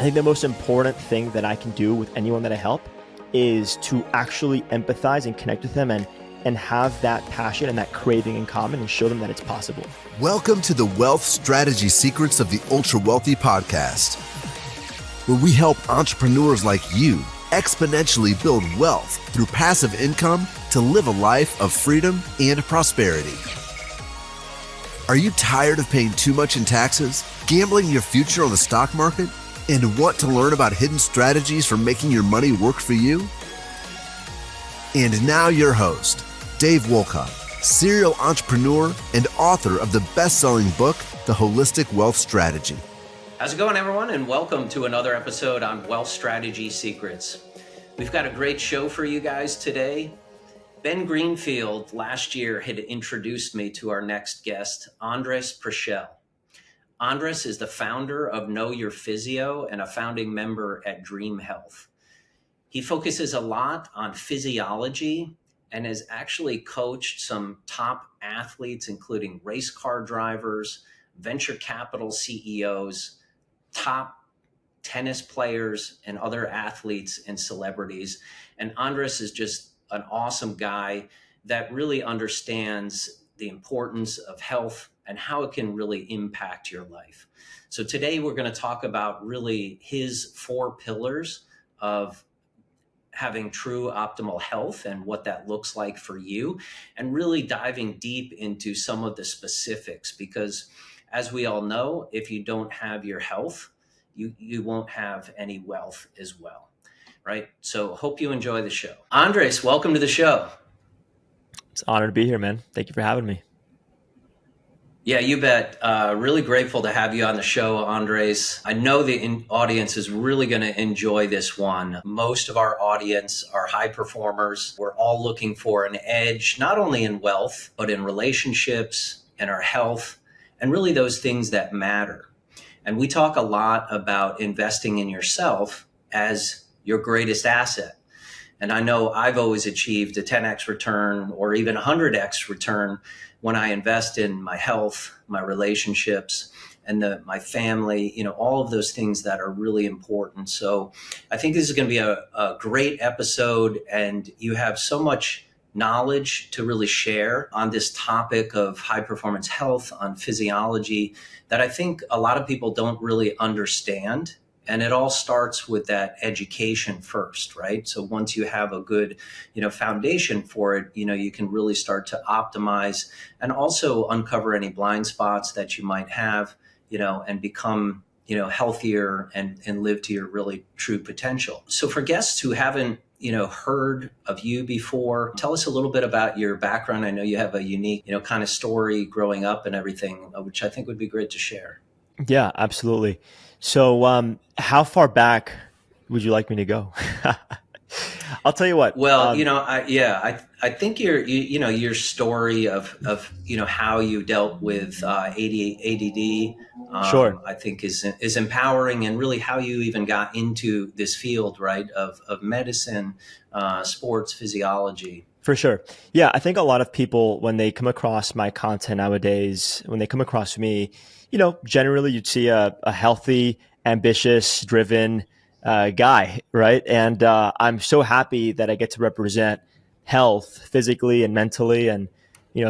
I think the most important thing that I can do with anyone that I help is to actually empathize and connect with them and have that passion and that craving in common and show them that it's possible. Welcome to the Wealth Strategy Secrets of the Ultra Wealthy podcast, where we help entrepreneurs like you exponentially build wealth through passive income to live a life of freedom and prosperity. Are you tired of paying too much in taxes, gambling your future on the stock market, and want to learn about hidden strategies for making your money work for you? And now your host, Dave Wolcott, serial entrepreneur and author of the best-selling book, The Holistic Wealth Strategy. How's it going, everyone? And welcome to another episode on Wealth Strategy Secrets. We've got a great show for you guys today. Ben Greenfield last year had introduced me to our next guest, Andrés Preschel. Andrés is the founder of Know Your Physio and a founding member at Dream Health. He focuses a lot on physiology and has actually coached some top athletes, including race car drivers, venture capital CEOs, top tennis players, and other athletes and celebrities. And Andrés is just an awesome guy that really understands the importance of health and how it can really impact your life. So today we're going to talk about really his 4 pillars of having true optimal health and what that looks like for you, and really diving deep into some of the specifics, because as we all know, if you don't have your health, you won't have any wealth as well, right? So hope you enjoy the show. Andrés, welcome to the show. It's an honor to be here, man. Thank you for having me. Yeah, you bet. Really grateful to have you on the show, Andrés. I know the audience is really going to enjoy this one. Most of our audience are high performers. We're all looking for an edge, not only in wealth, but in relationships and our health, and really those things that matter. And we talk a lot about investing in yourself as your greatest asset. And I know I've always achieved a 10x return or even 100x return when I invest in my health, my relationships, and my family, all of those things that are really important. So I think this is going to be a great episode, and you have so much knowledge to really share on this topic of high performance health, on physiology, that I think a lot of people don't really understand. And it all starts with that education first, right? So once you have a good, foundation for it, you can really start to optimize and also uncover any blind spots that you might have, and become, healthier and live to your really true potential. So for guests who haven't, heard of you before, tell us a little bit about your background. I know you have a unique, kind of story growing up and everything, which I think would be great to share. Yeah, absolutely. So how far back would you like me to go? I'll tell you what. Well, I think your story of how you dealt with ADD, Sure. I think is empowering, and really how you even got into this field, right, of medicine, sports physiology. For sure. Yeah, I think a lot of people, when they come across my content nowadays, when they come across me, generally you'd see a healthy, ambitious, driven guy, right? And I'm so happy that I get to represent health physically and mentally and,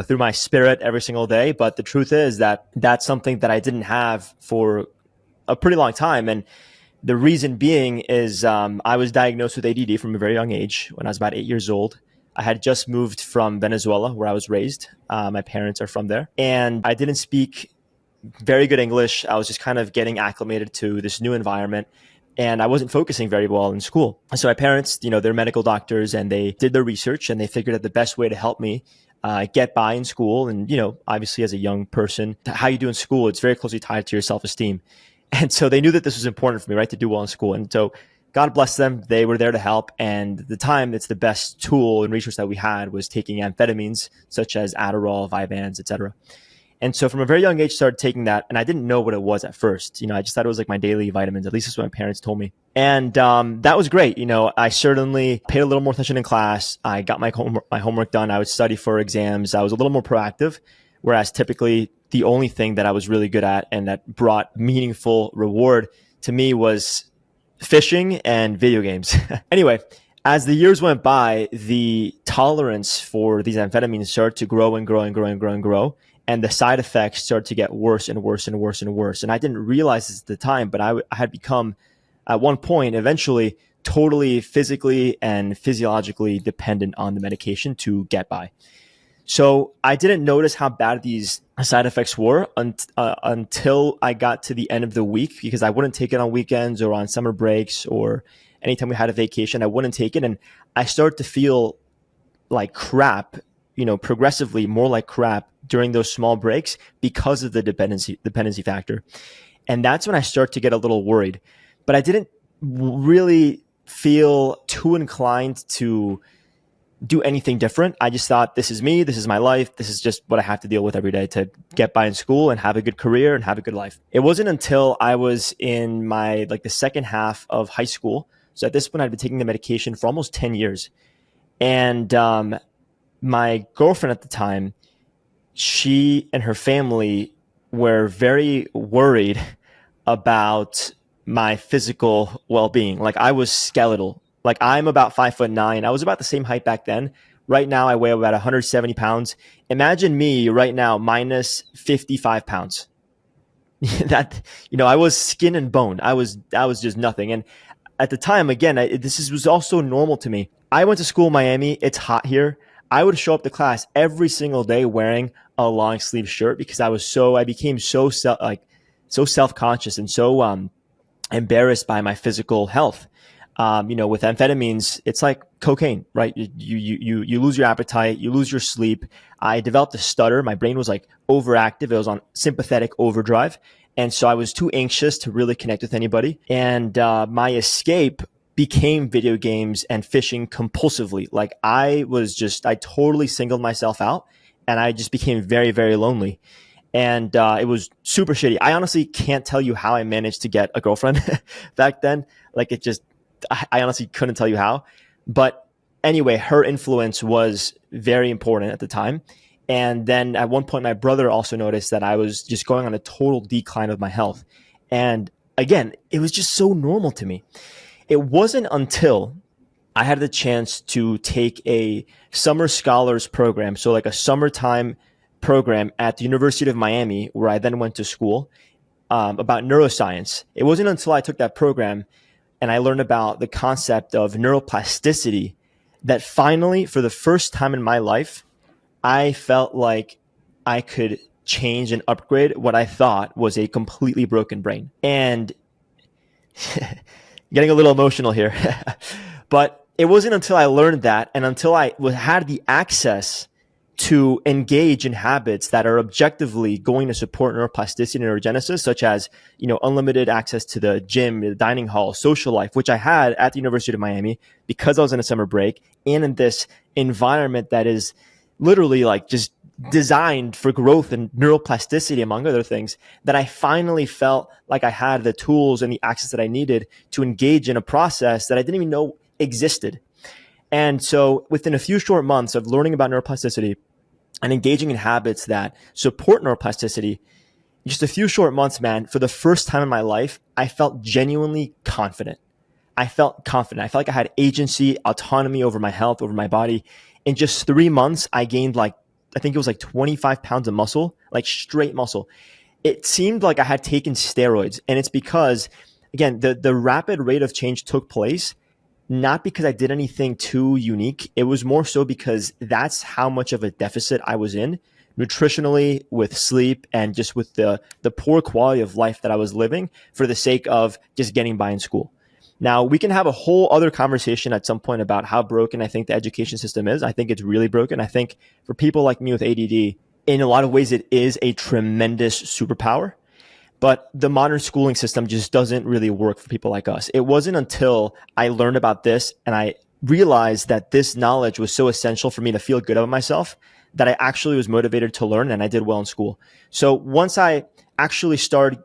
through my spirit every single day. But the truth is that that's something that I didn't have for a pretty long time. And the reason being is I was diagnosed with ADD from a very young age when I was about 8 years old. I had just moved from Venezuela, where I was raised. My parents are from there. And I didn't speak very good English. I was just kind of getting acclimated to this new environment, and I wasn't focusing very well in school. So my parents, they're medical doctors, and they did their research, and they figured that the best way to help me get by in school, and, obviously as a young person, how you do in school, it's very closely tied to your self-esteem. And so they knew that this was important for me, right, to do well in school. And so God bless them. They were there to help. And at the time, it's the best tool and research that we had was taking amphetamines, such as Adderall, Vyvanse, et cetera. And so from a very young age, started taking that. And I didn't know what it was at first. I just thought it was like my daily vitamins. At least that's what my parents told me. And that was great. I certainly paid a little more attention in class. I got my homework done. I would study for exams. I was a little more proactive. Whereas typically the only thing that I was really good at and that brought meaningful reward to me was fishing and video games. Anyway, as the years went by, the tolerance for these amphetamines started to grow and grow and grow and grow and grow. And the side effects started to get worse and worse and worse and worse. And I didn't realize this at the time, but I had become, at one point, eventually, totally physically and physiologically dependent on the medication to get by. So I didn't notice how bad these side effects were until I got to the end of the week, because I wouldn't take it on weekends or on summer breaks or anytime we had a vacation. I wouldn't take it. And I started to feel like crap, progressively more like crap during those small breaks because of the dependency factor. And that's when I start to get a little worried. But I didn't really feel too inclined to do anything different. I just thought, this is me, this is my life, this is just what I have to deal with every day to get by in school and have a good career and have a good life. It wasn't until I was in my the second half of high school. So at this point, I'd been taking the medication for almost 10 years. And my girlfriend at the time, she and her family were very worried about my physical well-being. Like, I was skeletal. Like, I'm about 5'9". I was about the same height back then. Right now, I weigh about 170 pounds. Imagine me right now minus 55 pounds. That, I was skin and bone. I was just nothing. And at the time, again, this was also normal to me. I went to school in Miami. It's hot here. I would show up to class every single day wearing a long sleeve shirt because I became so self-conscious and so embarrassed by my physical health. With amphetamines, it's like cocaine, right? You lose your appetite, you lose your sleep. I developed a stutter. My brain was overactive. It was on sympathetic overdrive. And so I was too anxious to really connect with anybody. And my escape became video games and fishing compulsively. I totally singled myself out, and I just became very, very lonely. And it was super shitty. I honestly can't tell you how I managed to get a girlfriend back then. I honestly couldn't tell you how. But anyway, her influence was very important at the time. And then at one point, my brother also noticed that I was just going on a total decline of my health. And again, it was just so normal to me. It wasn't until I had the chance to take a summer scholars program, so a summertime program at the University of Miami, where I then went to school, about neuroscience. It wasn't until I took that program and I learned about the concept of neuroplasticity that finally, for the first time in my life, I felt like I could change and upgrade what I thought was a completely broken brain. And getting a little emotional here, but it wasn't until I learned that and until I had the access to engage in habits that are objectively going to support neuroplasticity and neurogenesis, such as, unlimited access to the gym, the dining hall, social life, which I had at the University of Miami because I was in a summer break and in this environment that is literally just designed for growth and neuroplasticity, among other things, that I finally felt like I had the tools and the access that I needed to engage in a process that I didn't even know existed. And so within a few short months of learning about neuroplasticity and engaging in habits that support neuroplasticity, just a few short months, man, for the first time in my life, I felt genuinely confident. I felt like I had agency, autonomy over my health, over my body. In just 3 months, I gained I think it was 25 pounds of muscle, straight muscle. It seemed like I had taken steroids. And it's because, again, the rapid rate of change took place not because I did anything too unique. It was more so because that's how much of a deficit I was in nutritionally, with sleep, and just with the poor quality of life that I was living for the sake of just getting by in school. Now, we can have a whole other conversation at some point about how broken I think the education system is. I think it's really broken. I think for people like me with ADD, in a lot of ways, it is a tremendous superpower. But the modern schooling system just doesn't really work for people like us. It wasn't until I learned about this and I realized that this knowledge was so essential for me to feel good about myself that I actually was motivated to learn, and I did well in school. So once I actually started,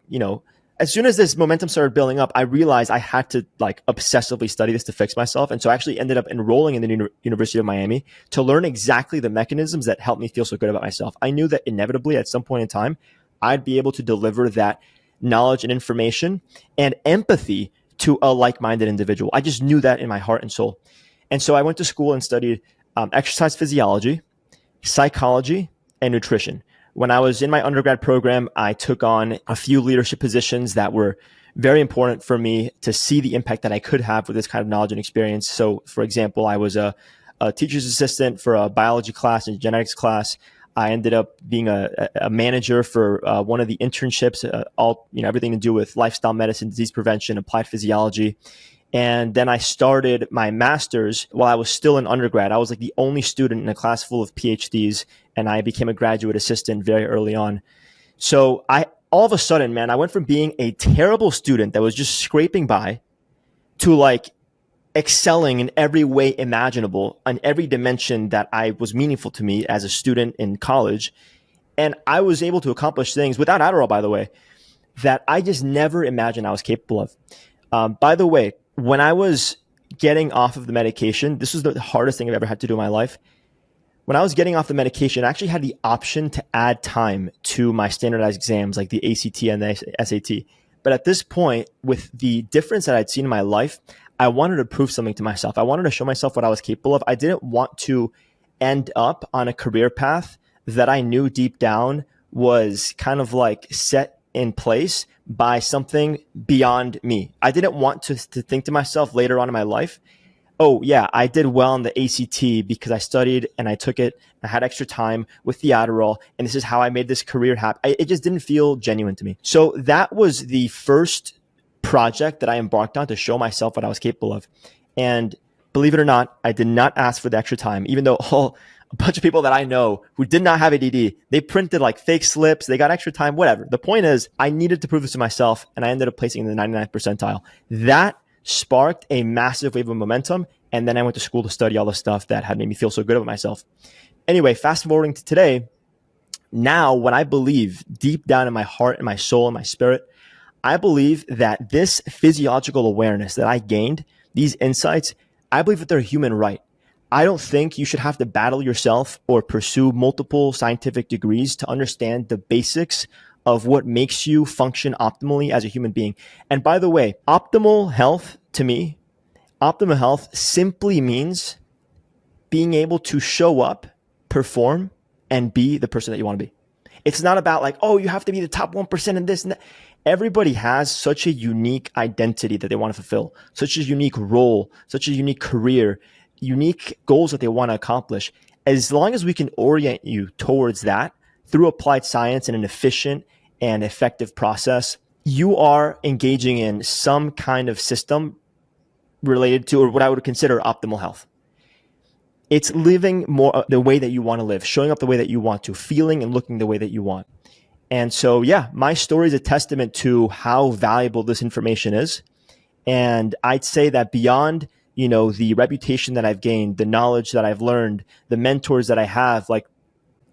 as soon as this momentum started building up, I realized I had to obsessively study this to fix myself. And so I actually ended up enrolling in the University of Miami to learn exactly the mechanisms that helped me feel so good about myself. I knew that inevitably at some point in time, I'd be able to deliver that knowledge and information and empathy to a like-minded individual. I just knew that in my heart and soul. And so I went to school and studied exercise physiology, psychology, and nutrition. When I was in my undergrad program, I took on a few leadership positions that were very important for me to see the impact that I could have with this kind of knowledge and experience. So, for example, I was a teacher's assistant for a biology class and genetics class. I ended up being a manager for one of the internships, everything to do with lifestyle medicine, disease prevention, applied physiology. And then I started my master's while I was still in undergrad. I was like the only student in a class full of PhDs, and I became a graduate assistant very early on. So all of a sudden, man, I went from being a terrible student that was just scraping by to like excelling in every way imaginable on every dimension that I was meaningful to me as a student in college. And I was able to accomplish things without Adderall, by the way, that I just never imagined I was capable of. By the way, when I was getting off of the medication, this was the hardest thing I've ever had to do in my life. When I was getting off the medication, I actually had the option to add time to my standardized exams like the ACT and the SAT. But at this point, with the difference that I'd seen in my life, I wanted to prove something to myself. I wanted to show myself what I was capable of. I didn't want to end up on a career path that I knew deep down was kind of like set in place by something beyond me. I didn't want to think to myself later on in my life, oh yeah, I did well on the ACT because I studied and I took it. I had extra time with the Adderall, and this is how I made this career happen. It just didn't feel genuine to me. So that was the first project that I embarked on to show myself what I was capable of. And believe it or not, I did not ask for the extra time, even though a bunch of people that I know who did not have ADD, they printed like fake slips, they got extra time, whatever. The point is, I needed to prove this to myself, and I ended up placing in the 99th percentile. That sparked a massive wave of momentum, and then I went to school to study all the stuff that had made me feel so good about myself. Anyway, fast forwarding to today, now when I believe deep down in my heart and my soul and my spirit, I believe that this physiological awareness that I gained, these insights, I believe that they're a human right. I don't think you should have to battle yourself or pursue multiple scientific degrees to understand the basics of what makes you function optimally as a human being. And by the way, optimal health to me, optimal health simply means being able to show up, perform, and be the person that you want to be. It's not about like, oh, you have to be the top 1% in this and that. Everybody has such a unique identity that they want to fulfill, such a unique role, such a unique career, unique goals that they want to accomplish. As long as we can orient you towards that through applied science and an efficient and effective process, you are engaging in some kind of system related to, or what I would consider optimal health. It's living more the way that you want to live, showing up the way that you want to, feeling and looking the way that you want. And so, yeah, my story is a testament to how valuable this information is. And I'd say that beyond, the reputation that I've gained, the knowledge that I've learned, the mentors that I have, like,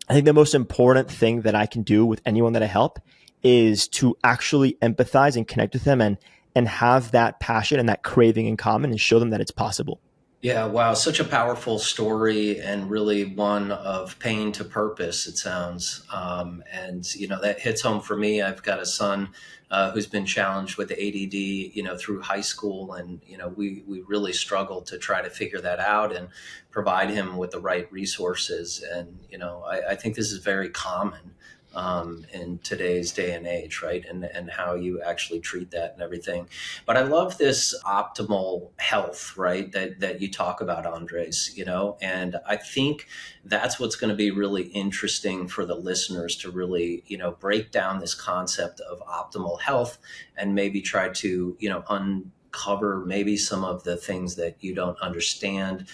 I think the most important thing that I can do with anyone that I help is to actually empathize and connect with them and have that passion and that craving in common and show them that it's possible. Yeah, wow, such a powerful story, and really one of pain to purpose, it sounds. And that hits home for me. I've got a son who's been challenged with ADD, through high school, and we really struggle to try to figure that out and provide him with the right resources. And I think this is very common in today's day and age, right? And how you actually treat that and everything. But I love this optimal health, right? That you talk about, Andres, and I think that's what's going to be really interesting for the listeners to really, break down this concept of optimal health and maybe try to, uncover maybe some of the things that you don't understand,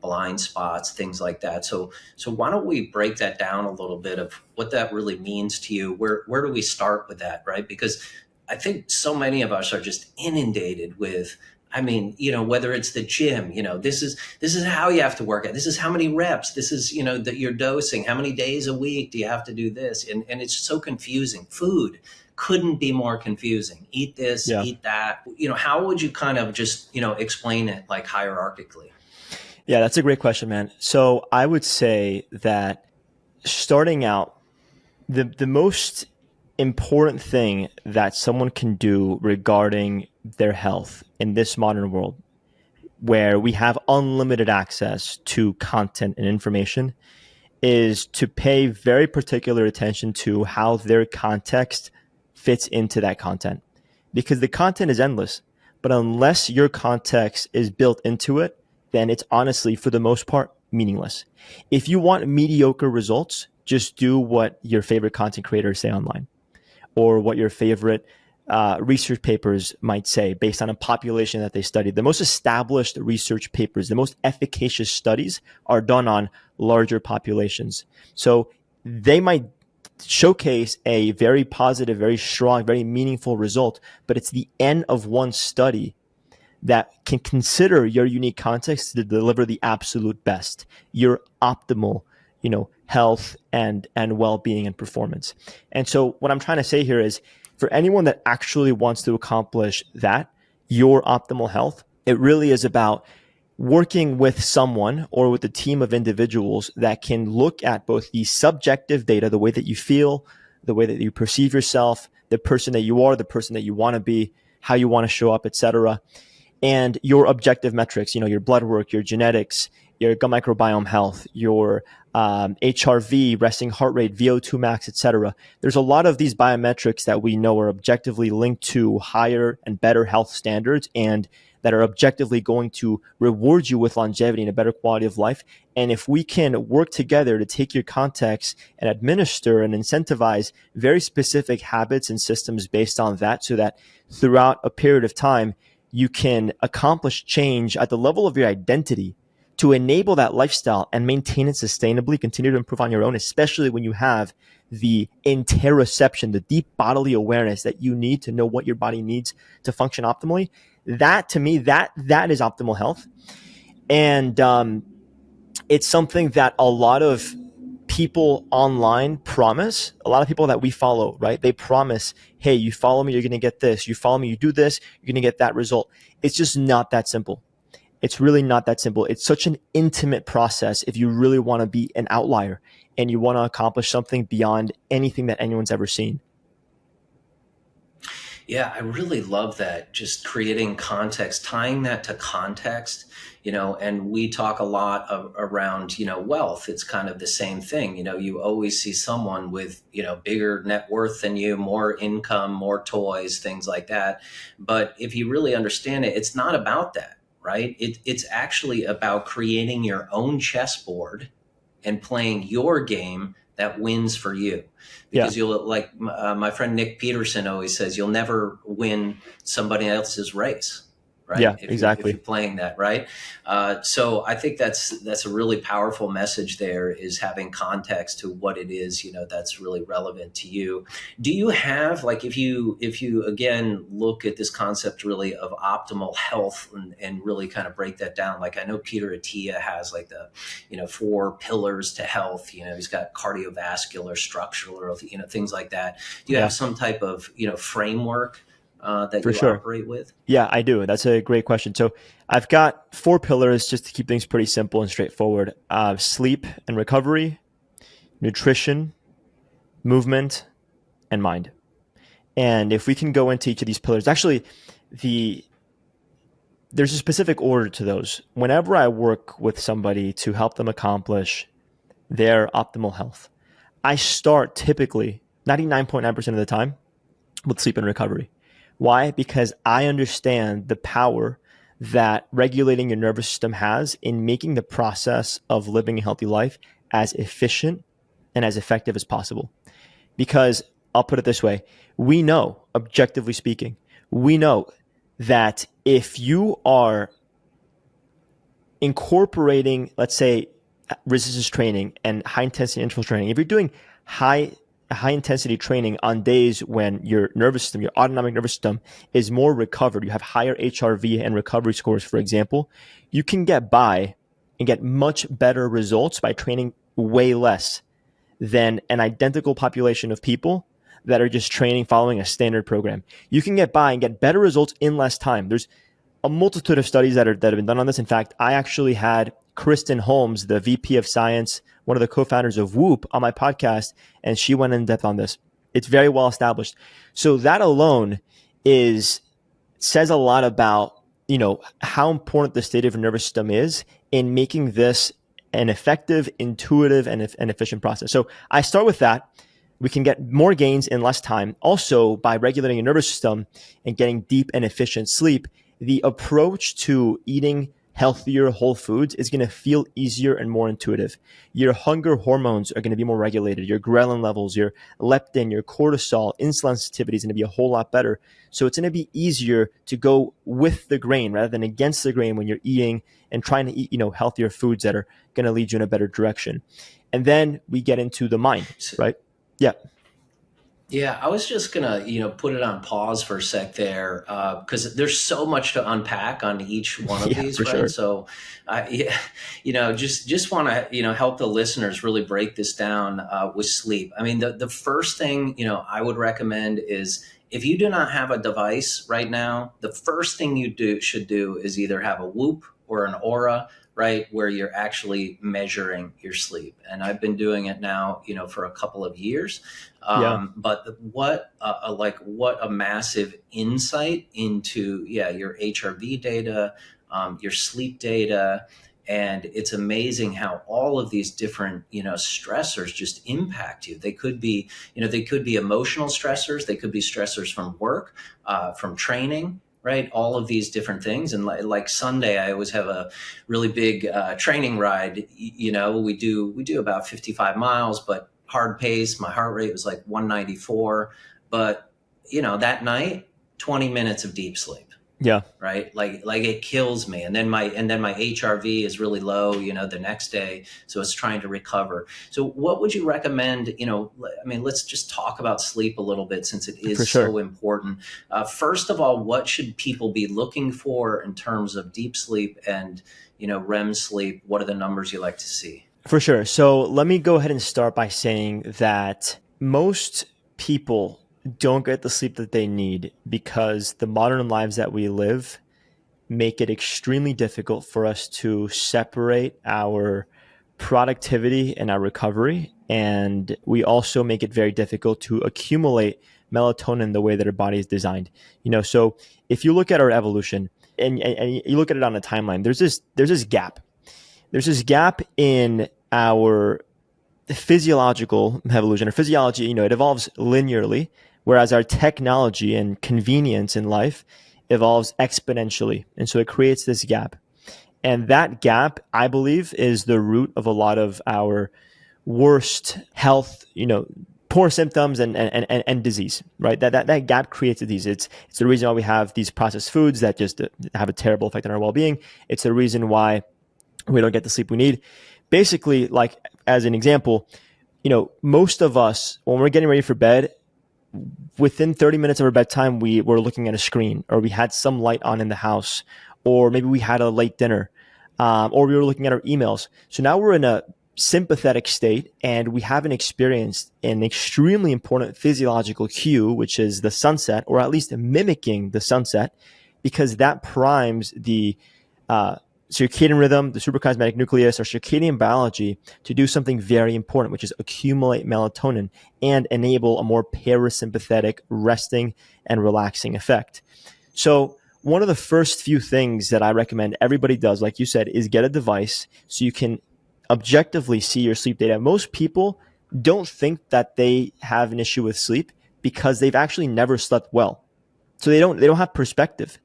blind spots, things like that. So why don't we break that down a little bit of what that really means to you? Where do we start with that, right? Because I think so many of us are just inundated with, whether it's the gym, this is how you have to work out. This is how many reps. This is, that you're dosing. How many days a week do you have to do this? And it's so confusing. Food couldn't be more confusing. Eat this, eat that. How would you kind of just, explain it like hierarchically? Yeah, that's a great question, man. So I would say that starting out, the most important thing that someone can do regarding their health in this modern world, where we have unlimited access to content and information, is to pay very particular attention to how their context fits into that content. Because the content is endless, but unless your context is built into it, then it's honestly, for the most part, meaningless. If you want mediocre results, just do what your favorite content creators say online, or what your favorite research papers might say based on a population that they studied. The most established research papers, the most efficacious studies are done on larger populations. So they might showcase a very positive, very strong, very meaningful result, but it's the N of one study that can consider your unique context to deliver the absolute best, your optimal, health and well-being and performance. And so what I'm trying to say here is, for anyone that actually wants to accomplish that, your optimal health, it really is about working with someone or with a team of individuals that can look at both the subjective data, the way that you feel, the way that you perceive yourself, the person that you are, the person that you want to be, how you want to show up, etc., and your objective metrics, your blood work, your genetics, your gut microbiome health, your HRV, resting heart rate, VO2 max, etc. There's a lot of these biometrics that we know are objectively linked to higher and better health standards, and that are objectively going to reward you with longevity and a better quality of life. And if we can work together to take your context and administer and incentivize very specific habits and systems based on that, so that throughout a period of time, you can accomplish change at the level of your identity to enable that lifestyle and maintain it sustainably, continue to improve on your own, especially when you have the interoception, the deep bodily awareness that you need to know what your body needs to function optimally. That, to me, that is optimal health. And it's something that a lot of people online promise, a lot of people that we follow, right? They promise, hey, you follow me, you're going to get this. You follow me, you do this, you're going to get that result. It's just not that simple. It's really not that simple. It's such an intimate process if you really want to be an outlier and you want to accomplish something beyond anything that anyone's ever seen. Yeah, I really love that. Just creating context, tying that to context, and we talk a lot around, wealth. It's kind of the same thing. You always see someone with, bigger net worth than you, more income, more toys, things like that. But if you really understand it, it's not about that, right? It's actually about creating your own chessboard and playing your game that wins for you. Because you'll, like my friend Nick Peterson always says, you'll never win somebody else's race, right? Yeah, if exactly. If you're playing that, right? So I think that's a really powerful message there, is having context to what it is, that's really relevant to you. Do you have, like, if you again look at this concept really of optimal health and really kind of break that down, like I know Peter Attia has like the, 4 pillars to health, he's got cardiovascular, structural, things like that. Do you have some type of, framework that For you sure. operate with? Yeah, I do. That's a great question. So I've got 4 pillars just to keep things pretty simple and straightforward. Sleep and recovery, nutrition, movement, and mind. And if we can go into each of these pillars, actually, there's a specific order to those. Whenever I work with somebody to help them accomplish their optimal health, I start typically 99.9% of the time with sleep and recovery. Why? Because I understand the power that regulating your nervous system has in making the process of living a healthy life as efficient and as effective as possible. Because I'll put it this way, we know, objectively speaking, we know that if you are incorporating, let's say, resistance training and high intensity interval training, if you're doing high intensity training on days when your nervous system, your autonomic nervous system is more recovered, you have higher HRV and recovery scores, for example, you can get by and get much better results by training way less than an identical population of people that are just training following a standard program. You can get by and get better results in less time. There's a multitude of studies that have been done on this. In fact, I actually had Kristen Holmes, the VP of Science, one of the co-founders of Whoop, on my podcast, and she went in depth on this. It's very well established. So that alone says a lot about, how important the state of your nervous system is in making this an effective, intuitive, and efficient process. So I start with that. We can get more gains in less time. Also, by regulating your nervous system and getting deep and efficient sleep, the approach to eating healthier whole foods is going to feel easier and more intuitive. Your hunger hormones are going to be more regulated. Your ghrelin levels, your leptin, your cortisol, insulin sensitivity is going to be a whole lot better. So it's going to be easier to go with the grain rather than against the grain when you're eating and trying to eat, healthier foods that are going to lead you in a better direction. And then we get into the mind, right? Yeah. Yeah, I was just gonna, put it on pause for a sec there, because there's so much to unpack on each one of these, right? Sure. So, just want to, help the listeners really break this down with sleep. I mean, the first thing, I would recommend is if you do not have a device right now, the first thing you should do is either have a Whoop or an Aura, right, where you're actually measuring your sleep. And I've been doing it now, for a couple of years. But what a massive insight into, your HRV data, your sleep data. And it's amazing how all of these different, stressors just impact you. They could be, emotional stressors. They could be stressors from work, from training, right? All of these different things. And like Sunday, I always have a really big training ride. We do about 55 miles, but hard pace. My heart rate was like 194. But, that night, 20 minutes of deep sleep. Yeah. Right. Like it kills me. And then my HRV is really low, the next day. So it's trying to recover. So what would you recommend? Let's just talk about sleep a little bit since it is so important. First of all, what should people be looking for in terms of deep sleep and, REM sleep? What are the numbers you like to see? For sure. So let me go ahead and start by saying that most people don't get the sleep that they need because the modern lives that we live make it extremely difficult for us to separate our productivity and our recovery. And we also make it very difficult to accumulate melatonin the way that our body is designed. So if you look at our evolution and you look at it on a timeline, there's this gap. There's this gap in our physiological evolution or physiology. It evolves linearly, whereas our technology and convenience in life evolves exponentially. And so it creates this gap. And that gap, I believe, is the root of a lot of our worst health, poor symptoms and disease, right? That gap creates a disease. It's the reason why we have these processed foods that just have a terrible effect on our well-being. It's the reason why we don't get the sleep we need. Basically, like as an example, most of us, when we're getting ready for bed, within 30 minutes of our bedtime, we were looking at a screen, or we had some light on in the house, or maybe we had a late dinner, or we were looking at our emails. So now we're in a sympathetic state and we haven't experienced an extremely important physiological cue, which is the sunset, or at least mimicking the sunset, because that primes the circadian rhythm, the suprachiasmatic nucleus, or circadian biology to do something very important, which is accumulate melatonin and enable a more parasympathetic resting and relaxing effect. So one of the first few things that I recommend everybody does, like you said, is get a device so you can objectively see your sleep data. Most people don't think that they have an issue with sleep because they've actually never slept well. So they don't have perspective.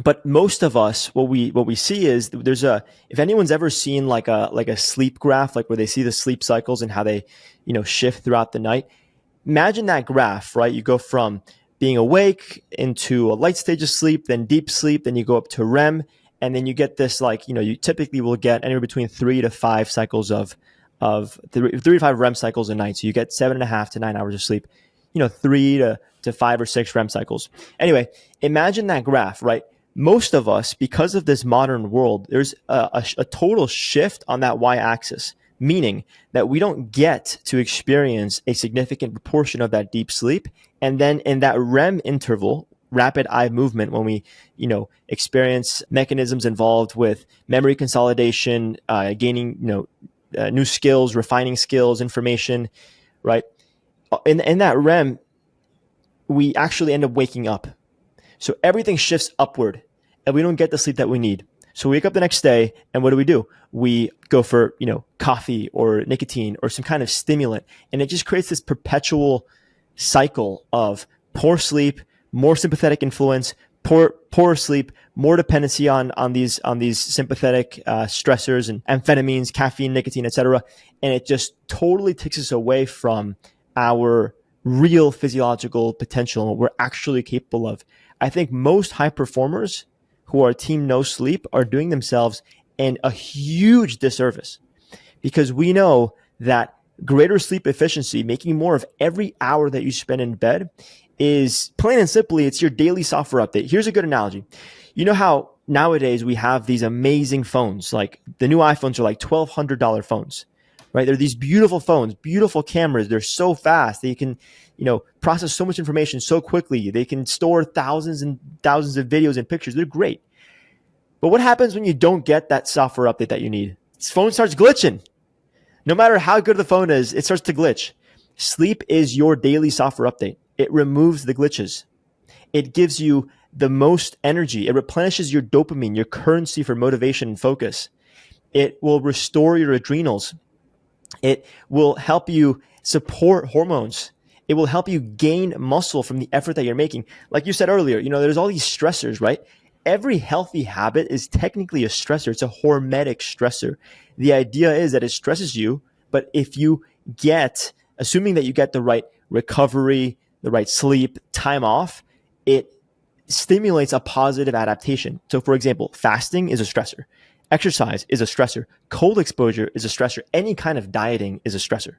But most of us, what we see is if anyone's ever seen like a sleep graph, like where they see the sleep cycles and how they, shift throughout the night, imagine that graph, right? You go from being awake into a light stage of sleep, then deep sleep, then you go up to REM, and then you get this you typically will get anywhere between 3 to 5 cycles of 3 to 5 REM cycles a night. So you get 7.5 to 9 hours of sleep, 3 to 5 or 6 REM cycles. Anyway, imagine that graph, right? Most of us, because of this modern world, there's a total shift on that y-axis, meaning that we don't get to experience a significant proportion of that deep sleep. And then in that REM interval, rapid eye movement, when we, experience mechanisms involved with memory consolidation, gaining, new skills, refining skills, information, right? In that REM, we actually end up waking up. So everything shifts upward and we don't get the sleep that we need. So we wake up the next day and what do? We go for, coffee or nicotine or some kind of stimulant. And it just creates this perpetual cycle of poor sleep, more sympathetic influence, poor sleep, more dependency on these sympathetic stressors and amphetamines, caffeine, nicotine, etc. And it just totally takes us away from our real physiological potential and what we're actually capable of. I think most high performers who are team no sleep are doing themselves a huge disservice, because we know that greater sleep efficiency, making more of every hour that you spend in bed, is plain and simply, it's your daily software update. Here's a good analogy. You know how nowadays we have these amazing phones, like the new iPhones are like $1,200 phones, right? They're these beautiful phones, beautiful cameras. They're so fast. They can, process so much information so quickly. They can store thousands and thousands of videos and pictures. They're great. But what happens when you don't get that software update that you need? This phone starts glitching. No matter how good the phone is, it starts to glitch. Sleep is your daily software update. It removes the glitches. It gives you the most energy. It replenishes your dopamine, your currency for motivation and focus. It will restore your adrenals. It will help you support hormones. It will help you gain muscle from the effort that you're making. Like you said earlier, there's all these stressors, right? Every healthy habit is technically a stressor. It's a hormetic stressor. The idea is that it stresses you, but if you assuming that you get the right recovery, the right sleep, time off, it stimulates a positive adaptation. So for example, fasting is a stressor. Exercise is a stressor. Cold exposure is a stressor. Any kind of dieting is a stressor.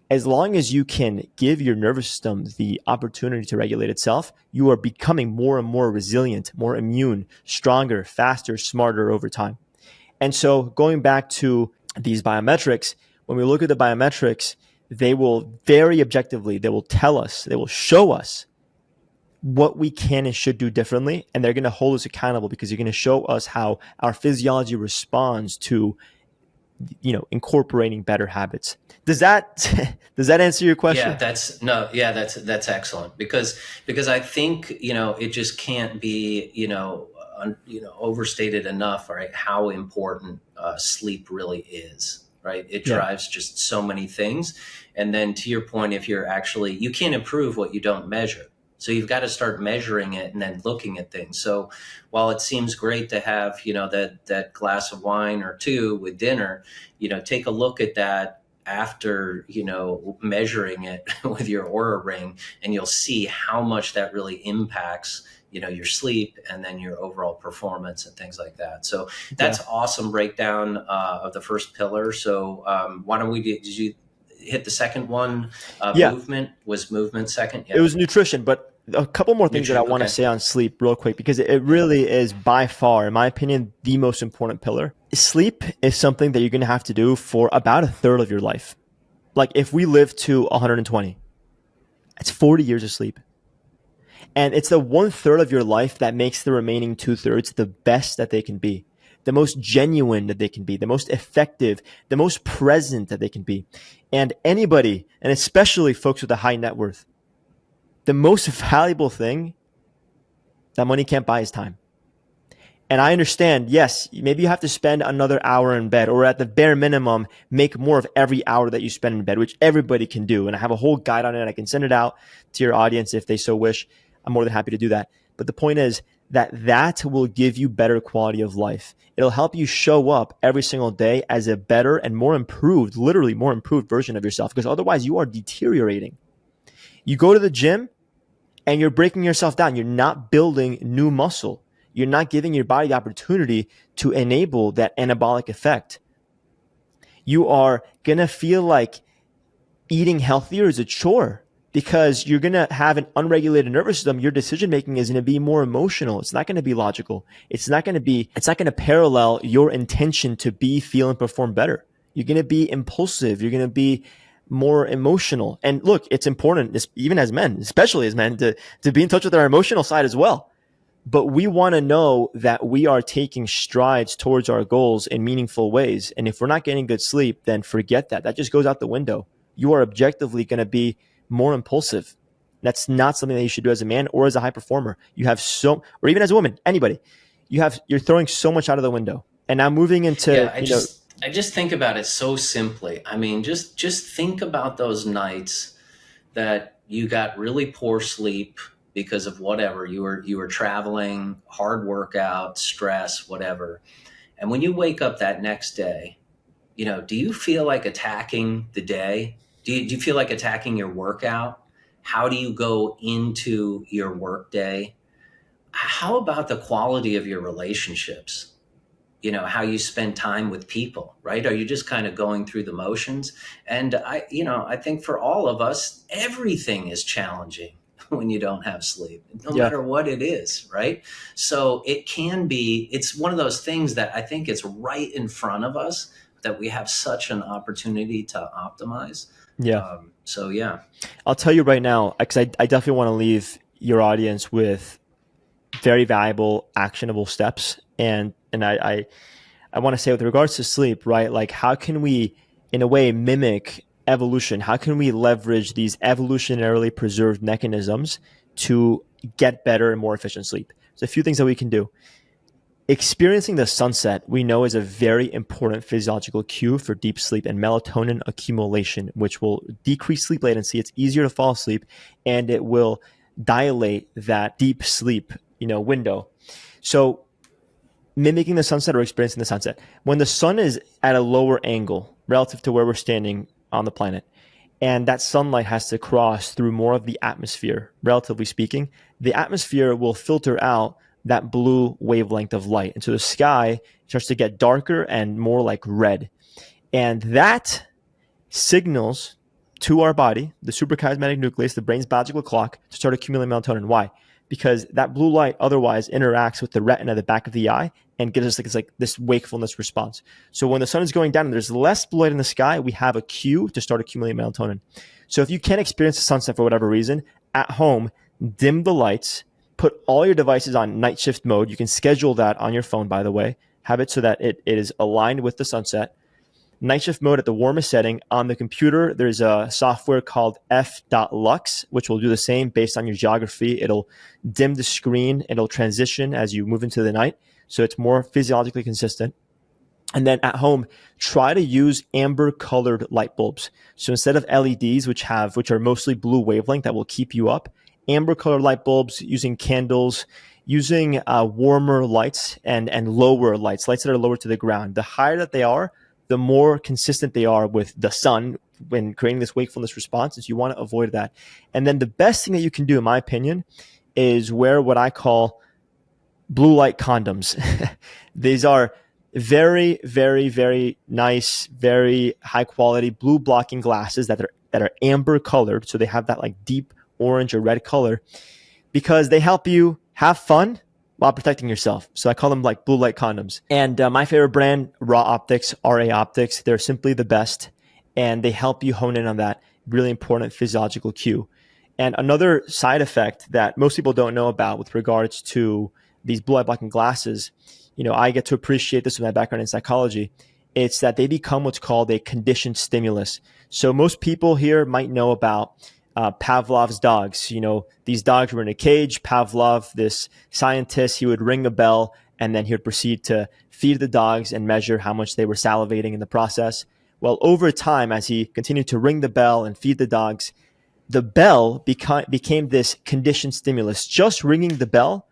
As long as you can give your nervous system the opportunity to regulate itself, you are becoming more and more resilient, more immune, stronger, faster, smarter over time. And so going back to these biometrics, when we look at the biometrics, they will very objectively, they will tell us, they will show us what we can and should do differently. And they're going to hold us accountable because they're going to show us how our physiology responds to incorporating better habits. Does that answer your question? Yeah, that's excellent because I think, it just can't be, overstated enough, right? How important sleep really is, right? It drives just so many things. And then to your point, if you can't improve what you don't measure. So you've got to start measuring it and then looking at things. So while it seems great to have, that glass of wine or two with dinner, take a look at that after, measuring it with your Oura ring, and you'll see how much that really impacts, your sleep and then your overall performance and things like that. So that's awesome breakdown of the first pillar. So why don't did you hit the second one? Movement? Was movement second? Yeah. It was nutrition, but a couple more things that I want to say on sleep real quick, because it really is by far, in my opinion, the most important pillar. Sleep is something that you're going to have to do for about a third of your life. Like if we live to 120, it's 40 years of sleep. And it's the 1/3 of your life that makes the remaining 2/3 the best that they can be, the most genuine that they can be, the most effective, the most present that they can be. And anybody, and especially folks with a high net worth, the most valuable thing that money can't buy is time. And I understand, yes, maybe you have to spend another hour in bed, or at the bare minimum, make more of every hour that you spend in bed, which everybody can do. And I have a whole guide on it. I can send it out to your audience if they so wish. I'm more than happy to do that. But the point is that will give you better quality of life. It'll help you show up every single day as a better and more improved, literally more improved version of yourself, because otherwise you are deteriorating. You go to the gym and you're breaking yourself down. You're not building new muscle. You're not giving your body the opportunity to enable that anabolic effect. You are going to feel like eating healthier is a chore, because you're going to have an unregulated nervous system. Your decision making is going to be more emotional. It's not going to be logical. It's not going to parallel your intention to be, feel, and perform better. You're going to be impulsive. You're going to be more emotional. And look, it's important, even as men, especially as men, to be in touch with our emotional side as well. But we want to know that we are taking strides towards our goals in meaningful ways. And if we're not getting good sleep, then forget that. That just goes out the window. You are objectively going to be more impulsive. That's not something that you should do as a man or as a high performer. You have or even as a woman, anybody, you're throwing so much out of the window. And now moving into, Yeah, I just think about it so simply. I mean, just think about those nights that you got really poor sleep because of whatever. You were traveling, hard workout, stress, whatever. And when you wake up that next day, do you feel like attacking the day? Do you feel like attacking your workout? How do you go into your work day? How about the quality of your relationships? How you spend time with people, right? Are you just kind of going through the motions? And I think for all of us, everything is challenging when you don't have sleep, no matter what it is, right? So it's one of those things that I think it's right in front of us that we have such an opportunity to optimize. Yeah. So yeah. I'll tell you right now, because I definitely want to leave your audience with very valuable, actionable steps. And I want to say with regards to sleep, right? Like, how can we, in a way, mimic evolution? How can we leverage these evolutionarily preserved mechanisms to get better and more efficient sleep? There's a few things that we can do. Experiencing the sunset, we know, is a very important physiological cue for deep sleep and melatonin accumulation, which will decrease sleep latency. It's easier to fall asleep, and it will dilate that deep sleep, window. So mimicking the sunset or experiencing the sunset, when the sun is at a lower angle relative to where we're standing on the planet, and that sunlight has to cross through more of the atmosphere, relatively speaking, the atmosphere will filter out that blue wavelength of light. And so the sky starts to get darker and more like red. And that signals to our body, the suprachiasmatic nucleus, the brain's biological clock, to start accumulating melatonin. Why? Because that blue light otherwise interacts with the retina at the back of the eye and gives us it's like this wakefulness response. So when the sun is going down and there's less blue light in the sky, we have a cue to start accumulating melatonin. So if you can't experience the sunset for whatever reason, at home, dim the lights, put all your devices on night shift mode. You can schedule that on your phone, by the way. Have it so that it is aligned with the sunset. Night shift mode at the warmest setting. On the computer, there's a software called f.lux, which will do the same based on your geography. It'll dim the screen. It'll transition as you move into the night. So it's more physiologically consistent. And then at home, try to use amber colored light bulbs. So instead of LEDs, which are mostly blue wavelength that will keep you up, amber colored light bulbs, using candles, using warmer lights and lower lights that are lower to the ground. The higher that they are, the more consistent they are with the sun when creating this wakefulness response. So you want to avoid that. And then the best thing that you can do, in my opinion, is wear what I call blue light condoms. These are very, very, very nice, very high quality blue blocking glasses that are amber colored. So they have that like deep orange or red color, because they help you have fun while protecting yourself. So I call them like blue light condoms. And my favorite brand, Raw Optics, RA Optics, they're simply the best. And they help you hone in on that really important physiological cue. And another side effect that most people don't know about with regards to these blue light blocking glasses, I get to appreciate this with my background in psychology. It's that they become what's called a conditioned stimulus. So most people here might know about Pavlov's dogs. These dogs were in a cage. Pavlov, this scientist, he would ring a bell and then he would proceed to feed the dogs and measure how much they were salivating in the process. Well, over time, as he continued to ring the bell and feed the dogs, the bell became this conditioned stimulus. Just ringing the bell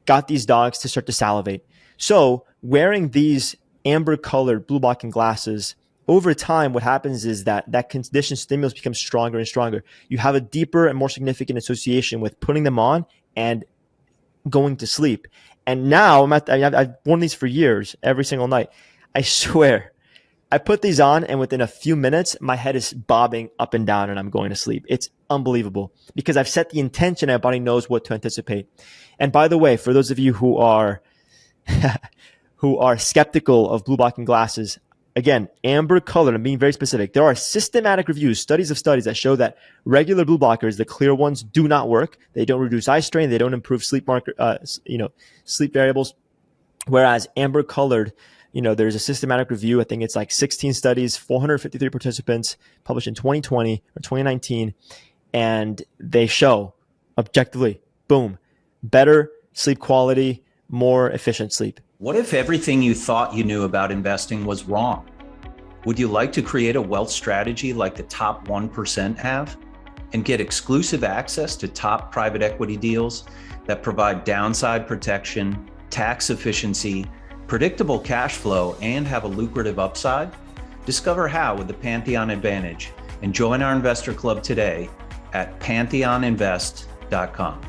got these dogs to start to salivate. So wearing these amber colored blue blocking glasses, over time, what happens is that conditioned stimulus becomes stronger and stronger. You have a deeper and more significant association with putting them on and going to sleep. And now I've worn these for years, every single night. I swear, I put these on and within a few minutes, my head is bobbing up and down and I'm going to sleep. It's unbelievable because I've set the intention and my body knows what to anticipate. And by the way, for those of you who are skeptical of blue blocking glasses, again, amber colored, I'm being very specific. There are systematic reviews, studies that show that regular blue blockers, the clear ones, do not work. They don't reduce eye strain. They don't improve sleep sleep variables. Whereas amber colored, there's a systematic review. I think it's like 16 studies, 453 participants, published in 2020 or 2019. and they show objectively, boom, better sleep quality, more efficient sleep. What if everything you thought you knew about investing was wrong? Would you like to create a wealth strategy like the top 1% have and get exclusive access to top private equity deals that provide downside protection, tax efficiency, predictable cash flow, and have a lucrative upside? Discover how with the Pantheon Advantage and join our investor club today at pantheoninvest.com.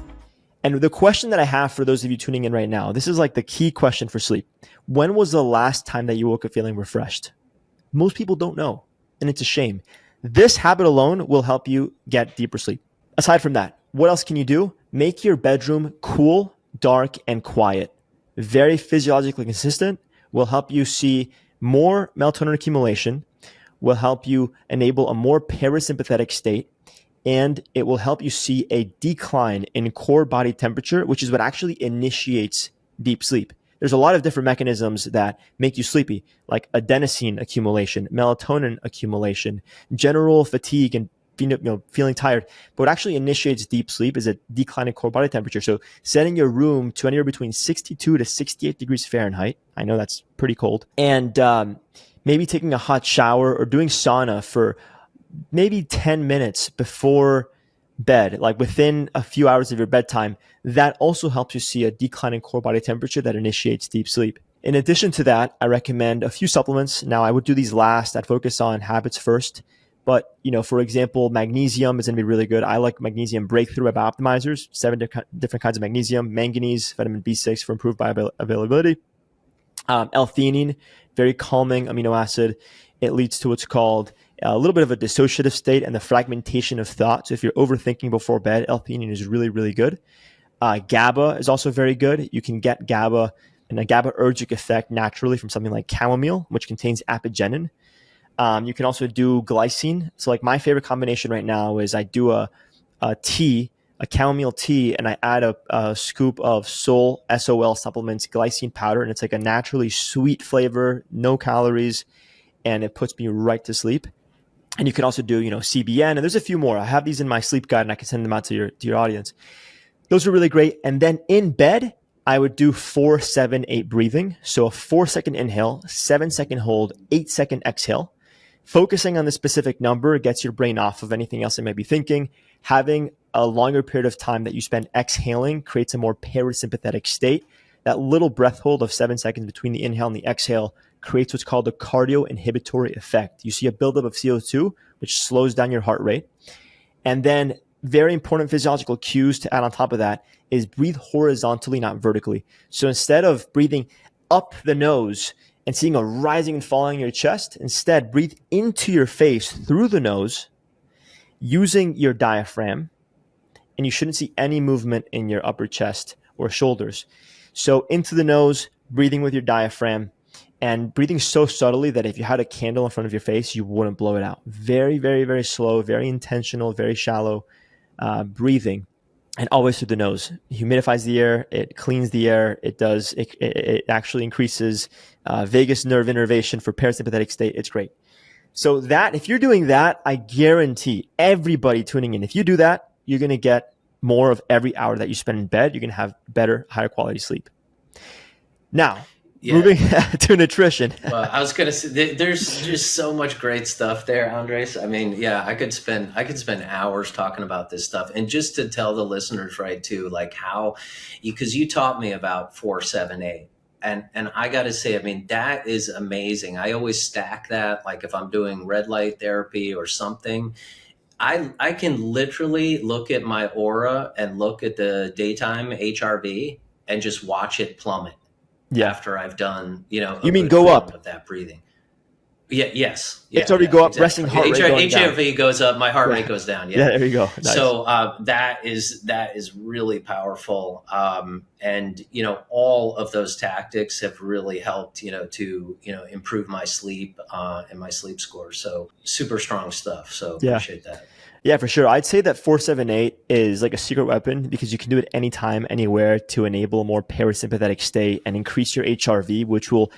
And the question that I have for those of you tuning in right now, this is like the key question for sleep. When was the last time that you woke up feeling refreshed? Most people don't know, and it's a shame. This habit alone will help you get deeper sleep. Aside from that, what else can you do? Make your bedroom cool, dark, and quiet. Very physiologically consistent, will help you see more melatonin accumulation, will help you enable a more parasympathetic state, and it will help you see a decline in core body temperature, which is what actually initiates deep sleep. There's a lot of different mechanisms that make you sleepy, like adenosine accumulation, melatonin accumulation, general fatigue, and feeling tired. But what actually initiates deep sleep is a decline in core body temperature. So setting your room to anywhere between 62 to 68 degrees Fahrenheit. I know that's pretty cold. And maybe taking a hot shower or doing sauna for maybe 10 minutes before bed, like within a few hours of your bedtime. That also helps you see a decline in core body temperature that initiates deep sleep. In addition to that, I recommend a few supplements. Now, I would do these last. I'd focus on habits first. But, for example, magnesium is going to be really good. I like magnesium breakthrough Biooptimizers, 7 different kinds of magnesium, manganese, vitamin B6 for improved bioavailability. L-theanine, very calming amino acid. It leads to what's called a little bit of a dissociative state and the fragmentation of thought. So if you're overthinking before bed, L-theanine is really, really good. GABA is also very good. You can get GABA and a GABAergic effect naturally from something like chamomile, which contains apigenin. You can also do glycine. So like my favorite combination right now is I do a tea, a chamomile tea, and I add a scoop of SOL supplements, glycine powder, and it's like a naturally sweet flavor, no calories, and it puts me right to sleep. And you can also do, CBN, and there's a few more. I have these in my sleep guide, and I can send them out to your audience. Those are really great. And then in bed, I would do 4-7-8 breathing. So a 4-second inhale, 7-second hold, 8-second exhale. Focusing on the specific number gets your brain off of anything else it might be thinking. Having a longer period of time that you spend exhaling creates a more parasympathetic state. That little breath hold of 7 seconds between the inhale and the exhale creates what's called a cardio-inhibitory effect. You see a buildup of CO2, which slows down your heart rate. And then very important physiological cues to add on top of that is breathe horizontally, not vertically. So instead of breathing up the nose and seeing a rising and falling in your chest, instead breathe into your face through the nose using your diaphragm, and you shouldn't see any movement in your upper chest or shoulders. So into the nose, breathing with your diaphragm, and breathing so subtly that if you had a candle in front of your face, you wouldn't blow it out. Very, very, very slow, very intentional, very shallow breathing, and always through the nose. It humidifies the air, it cleans the air, it actually increases vagus nerve innervation for parasympathetic state. It's great. So that, if you're doing that, I guarantee everybody tuning in, if you do that, you're going to get more of every hour that you spend in bed. You're going to have better, higher quality sleep. Now, moving to nutrition. Well, I was going to say, there's just so much great stuff there, Andres. I mean, I could spend hours talking about this stuff. And just to tell the listeners, right, too, like how, because you taught me about 4-7-8. And I got to say, I mean, that is amazing. I always stack that, like if I'm doing red light therapy or something, I can literally look at my aura and look at the daytime HRV and just watch it plummet. Yeah. After I've done, you mean go up with that breathing. Yes. HRV go up, resting heart rate going down. HRV goes up, my heart rate goes down. Yeah, there you go. Nice. So that is really powerful. And all of those tactics have really helped, to improve my sleep and my sleep score. So super strong stuff. So appreciate that. Yeah, for sure. I'd say that 4-7-8 is like a secret weapon because you can do it anytime, anywhere to enable a more parasympathetic state and increase your HRV, which will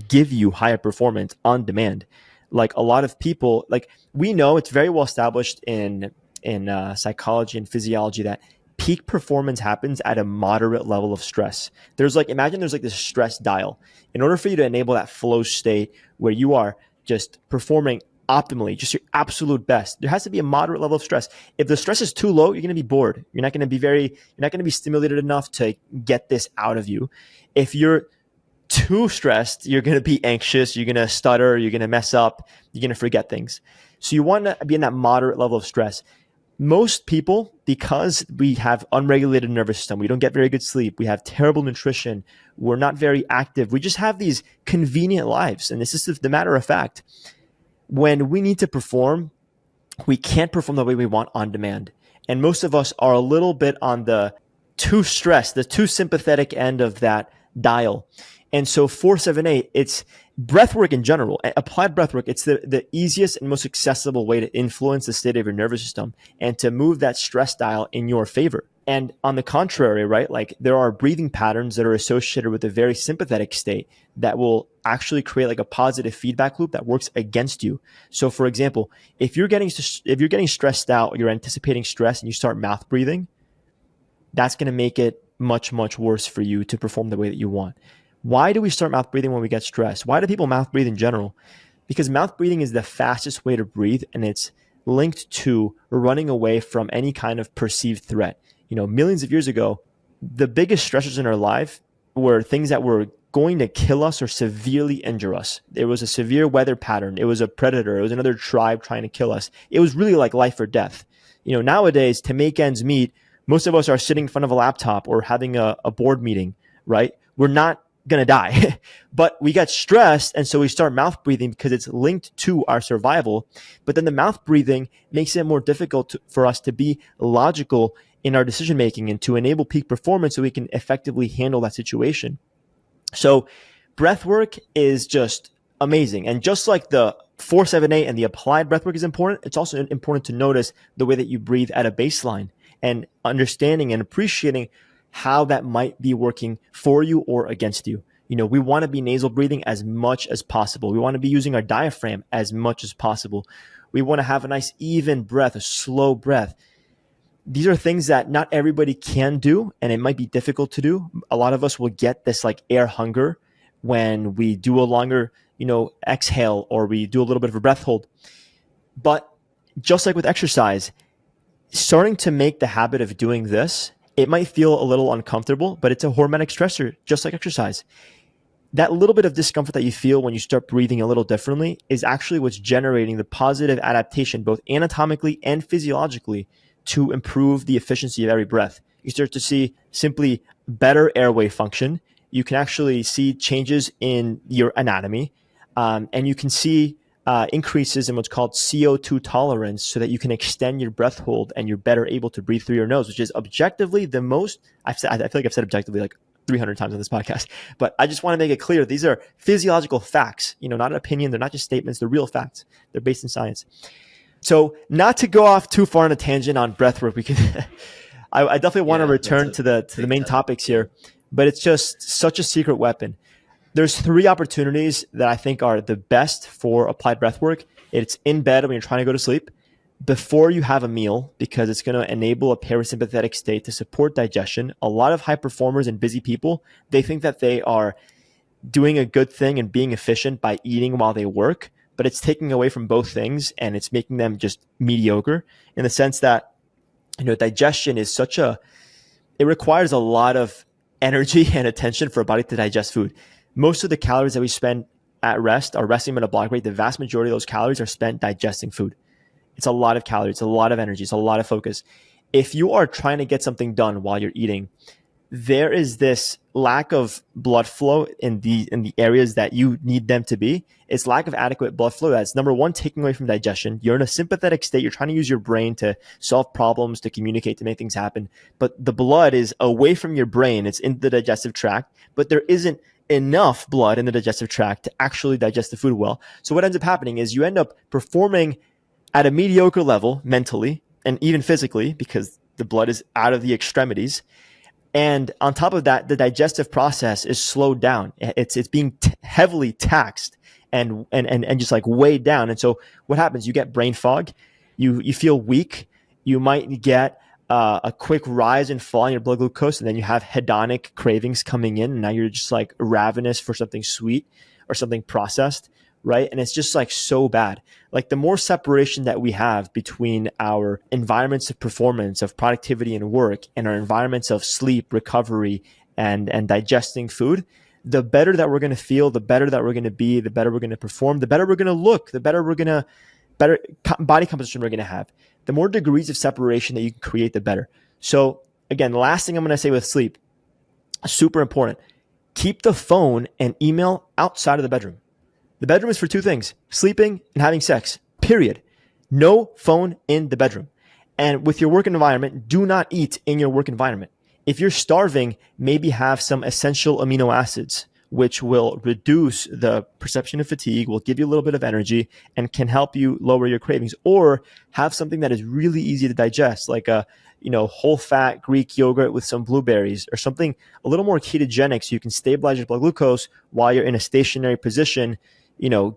give you higher performance on demand. Like a lot of people, like we know it's very well established in in psychology and physiology that peak performance happens at a moderate level of stress. Imagine there's like this stress dial. In order for you to enable that flow state where you are just performing optimally, just your absolute best, there has to be a moderate level of stress. If the stress is too low, you're going to be bored. You're not going to be stimulated enough to get this out of you. If you're too stressed, you're going to be anxious, you're going to stutter, you're going to mess up, you're going to forget things. So you want to be in that moderate level of stress. Most people, because we have unregulated nervous system, we don't get very good sleep, we have terrible nutrition, we're not very active, we just have these convenient lives. And this is the matter of fact. When we need to perform, we can't perform the way we want on demand. And most of us are a little bit on the too stressed, the too sympathetic end of that dial. And so 478, it's breath work in general, applied breath work. It's the easiest and most accessible way to influence the state of your nervous system and to move that stress dial in your favor. And on the contrary, right, like there are breathing patterns that are associated with a very sympathetic state that will actually create like a positive feedback loop that works against you. So for example, if you're getting stressed out, you're anticipating stress and you start mouth breathing, that's going to make it much, much worse for you to perform the way that you want. Why do we start mouth breathing when we get stressed? Why do people mouth breathe in general? Because mouth breathing is the fastest way to breathe, and it's linked to running away from any kind of perceived threat. Millions of years ago, the biggest stressors in our life were things that were going to kill us or severely injure us. There was a severe weather pattern. It was a predator. It was another tribe trying to kill us. It was really like life or death. Nowadays, to make ends meet, most of us are sitting in front of a laptop or having a board meeting, right? We're not going to die, but we get stressed. And so we start mouth breathing because it's linked to our survival. But then the mouth breathing makes it more difficult for us to be logical in our decision making and to enable peak performance so we can effectively handle that situation. So breath work is just amazing. And just like the 478 and the applied breath work is important, it's also important to notice the way that you breathe at a baseline and understanding and appreciating how that might be working for you or against you. We want to be nasal breathing as much as possible. We want to be using our diaphragm as much as possible. We want to have a nice even breath, a slow breath. These are things that not everybody can do, and it might be difficult to do. A lot of us will get this like air hunger when we do a longer, exhale, or we do a little bit of a breath hold. But just like with exercise, starting to make the habit of doing this, it might feel a little uncomfortable, but it's a hormetic stressor, just like exercise. That little bit of discomfort that you feel when you start breathing a little differently is actually what's generating the positive adaptation, both anatomically and physiologically, to improve the efficiency of every breath. You start to see simply better airway function. You can actually see changes in your anatomy, and you can see increases in what's called CO2 tolerance so that you can extend your breath hold and you're better able to breathe through your nose, which is objectively the most, I feel like I've said objectively like 300 times on this podcast, but I just want to make it clear. These are physiological facts, not an opinion. They're not just statements. They're real facts. They're based in science. So not to go off too far on a tangent on breath work, because I definitely want to return to the main topics here, but it's just such a secret weapon. There's 3 opportunities that I think are the best for applied breath work. It's in bed when you're trying to go to sleep, before you have a meal, because it's going to enable a parasympathetic state to support digestion. A lot of high performers and busy people, they think that they are doing a good thing and being efficient by eating while they work, but it's taking away from both things and it's making them just mediocre in the sense that, digestion is it requires a lot of energy and attention for a body to digest food. Most of the calories that we spend at rest are resting metabolic rate. The vast majority of those calories are spent digesting food. It's a lot of calories, it's a lot of energy, it's a lot of focus. If you are trying to get something done while you're eating, there is this lack of blood flow in the areas that you need them to be. It's lack of adequate blood flow. That's number one, taking away from digestion. You're in a sympathetic state. You're trying to use your brain to solve problems, to communicate, to make things happen. But the blood is away from your brain. It's in the digestive tract, but there isn't enough blood in the digestive tract to actually digest the food well. So what ends up happening is you end up performing at a mediocre level mentally and even physically because the blood is out of the extremities. And on top of that, the digestive process is slowed down. It's being heavily taxed and just like weighed down. And so what happens? You get brain fog. You feel weak. You might get a quick rise and fall in your blood glucose, and then you have hedonic cravings coming in. And now you're just like ravenous for something sweet or something processed, right? And it's just like so bad. Like the more separation that we have between our environments of performance, of productivity and work, and our environments of sleep, recovery, and digesting food, the better that we're going to feel, the better that we're going to be, the better we're going to perform, the better we're going to look, the better body composition we're going to have. The more degrees of separation that you can create, the better. So again, the last thing I'm going to say with sleep, super important. Keep the phone and email outside of the bedroom. The bedroom is for two things: sleeping and having sex, period. No phone in the bedroom. And with your work environment, do not eat in your work environment. If you're starving, maybe have some essential amino acids, which will reduce the perception of fatigue, will give you a little bit of energy, and can help you lower your cravings. Or have something that is really easy to digest, like a whole fat Greek yogurt with some blueberries, or something a little more ketogenic so you can stabilize your blood glucose while you're in a stationary position,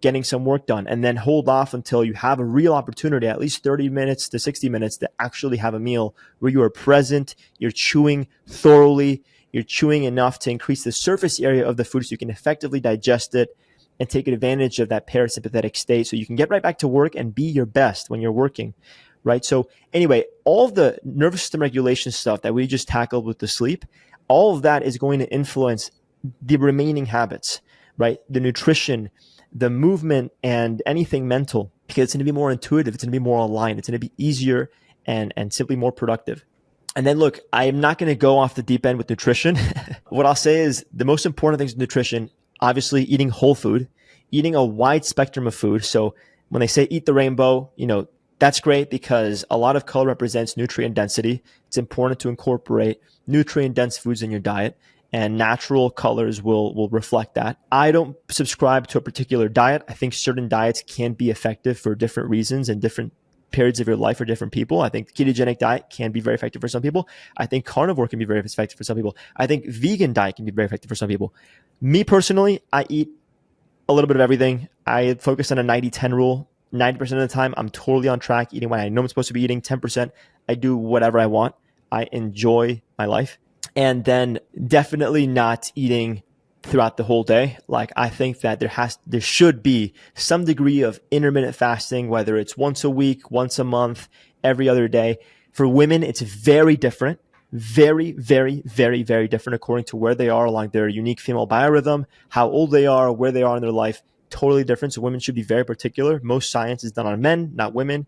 getting some work done, and then hold off until you have a real opportunity, at least 30 minutes to 60 minutes, to actually have a meal where you are present, you're chewing thoroughly, you're chewing enough to increase the surface area of the food so you can effectively digest it and take advantage of that parasympathetic state so you can get right back to work and be your best when you're working, right? So anyway, all of the nervous system regulation stuff that we just tackled with the sleep, all of that is going to influence the remaining habits, right? The nutrition, the movement, and anything mental, because it's going to be more intuitive, it's going to be more aligned, it's going to be easier and simply more productive. And then look, I am not going to go off the deep end with nutrition. What I'll say is the most important things with nutrition, obviously eating whole food, eating a wide spectrum of food. So when they say eat the rainbow, that's great because a lot of color represents nutrient density. It's important to incorporate nutrient dense foods in your diet, and natural colors will reflect that. I don't subscribe to a particular diet. I think certain diets can be effective for different reasons and different periods of your life for different people. I think the ketogenic diet can be very effective for some people. I think carnivore can be very effective for some people. I think vegan diet can be very effective for some people. Me personally, I eat a little bit of everything. I focus on a 90-10 rule. 90% of the time, I'm totally on track eating what I know I'm supposed to be eating. 10%, I do whatever I want. I enjoy my life. And then definitely not eating throughout the whole day. Like, I think that there should be some degree of intermittent fasting, whether it's once a week, once a month, every other day. For women, it's very different. Very, very, very, very different according to where they are along their unique female biorhythm, how old they are, where they are in their life. Totally different. So women should be very particular. Most science is done on men, not women.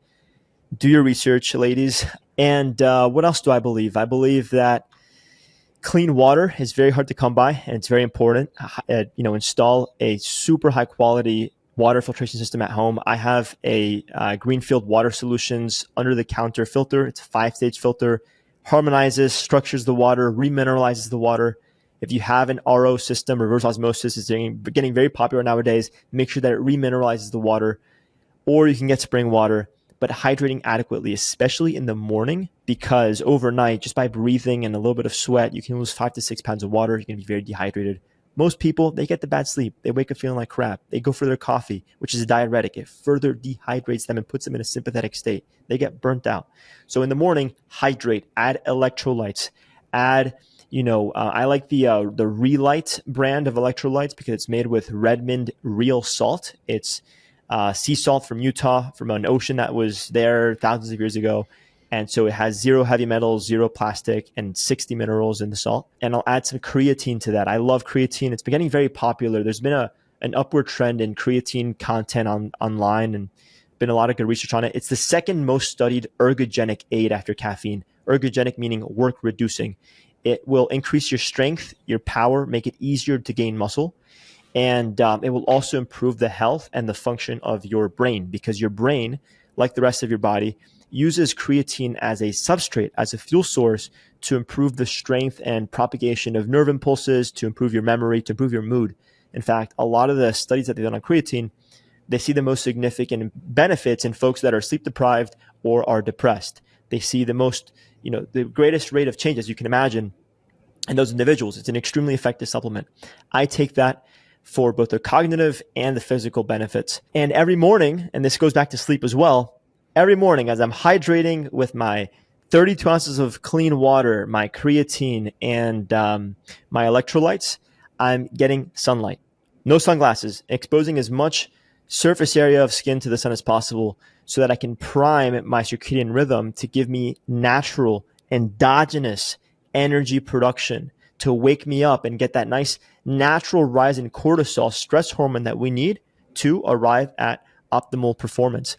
Do your research, ladies. And what else do I believe? I believe that clean water is very hard to come by, and it's very important. Install a super high quality water filtration system at home. I have a Greenfield Water Solutions under the counter filter. It's a 5-stage filter, harmonizes, structures the water, remineralizes the water. If you have an RO system, reverse osmosis is getting very popular nowadays. Make sure that it remineralizes the water, or you can get spring water. But hydrating adequately, especially in the morning, because overnight, just by breathing and a little bit of sweat, you can lose 5 to 6 pounds of water. You're going to be very dehydrated. Most people, they get the bad sleep. They wake up feeling like crap. They go for their coffee, which is a diuretic. It further dehydrates them and puts them in a sympathetic state. They get burnt out. So in the morning, hydrate, add electrolytes, add, I like the Relight brand of electrolytes because it's made with Redmond real salt. It's sea salt from Utah, from an ocean that was there thousands of years ago. And so it has 0 heavy metals, 0 plastic, and 60 minerals in the salt. And I'll add some creatine to that. I love creatine. It's been getting very popular. There's been an upward trend in creatine content online, and been a lot of good research on it. It's the second most studied ergogenic aid after caffeine. Ergogenic meaning work reducing. It will increase your strength, your power, make it easier to gain muscle. And it will also improve the health and the function of your brain, because your brain, like the rest of your body, uses creatine as a substrate, as a fuel source to improve the strength and propagation of nerve impulses, to improve your memory, to improve your mood. In fact, a lot of the studies that they've done on creatine, they see the most significant benefits in folks that are sleep deprived or are depressed. They see the most, the greatest rate of change, as you can imagine, in those individuals. It's an extremely effective supplement. I take that for both the cognitive and the physical benefits. And every morning, and this goes back to sleep as well, every morning as I'm hydrating with my 32 ounces of clean water, my creatine, and my electrolytes, I'm getting sunlight. No sunglasses, exposing as much surface area of skin to the sun as possible so that I can prime my circadian rhythm to give me natural, endogenous energy production to wake me up and get that nice natural rise in cortisol, stress hormone that we need to arrive at optimal performance.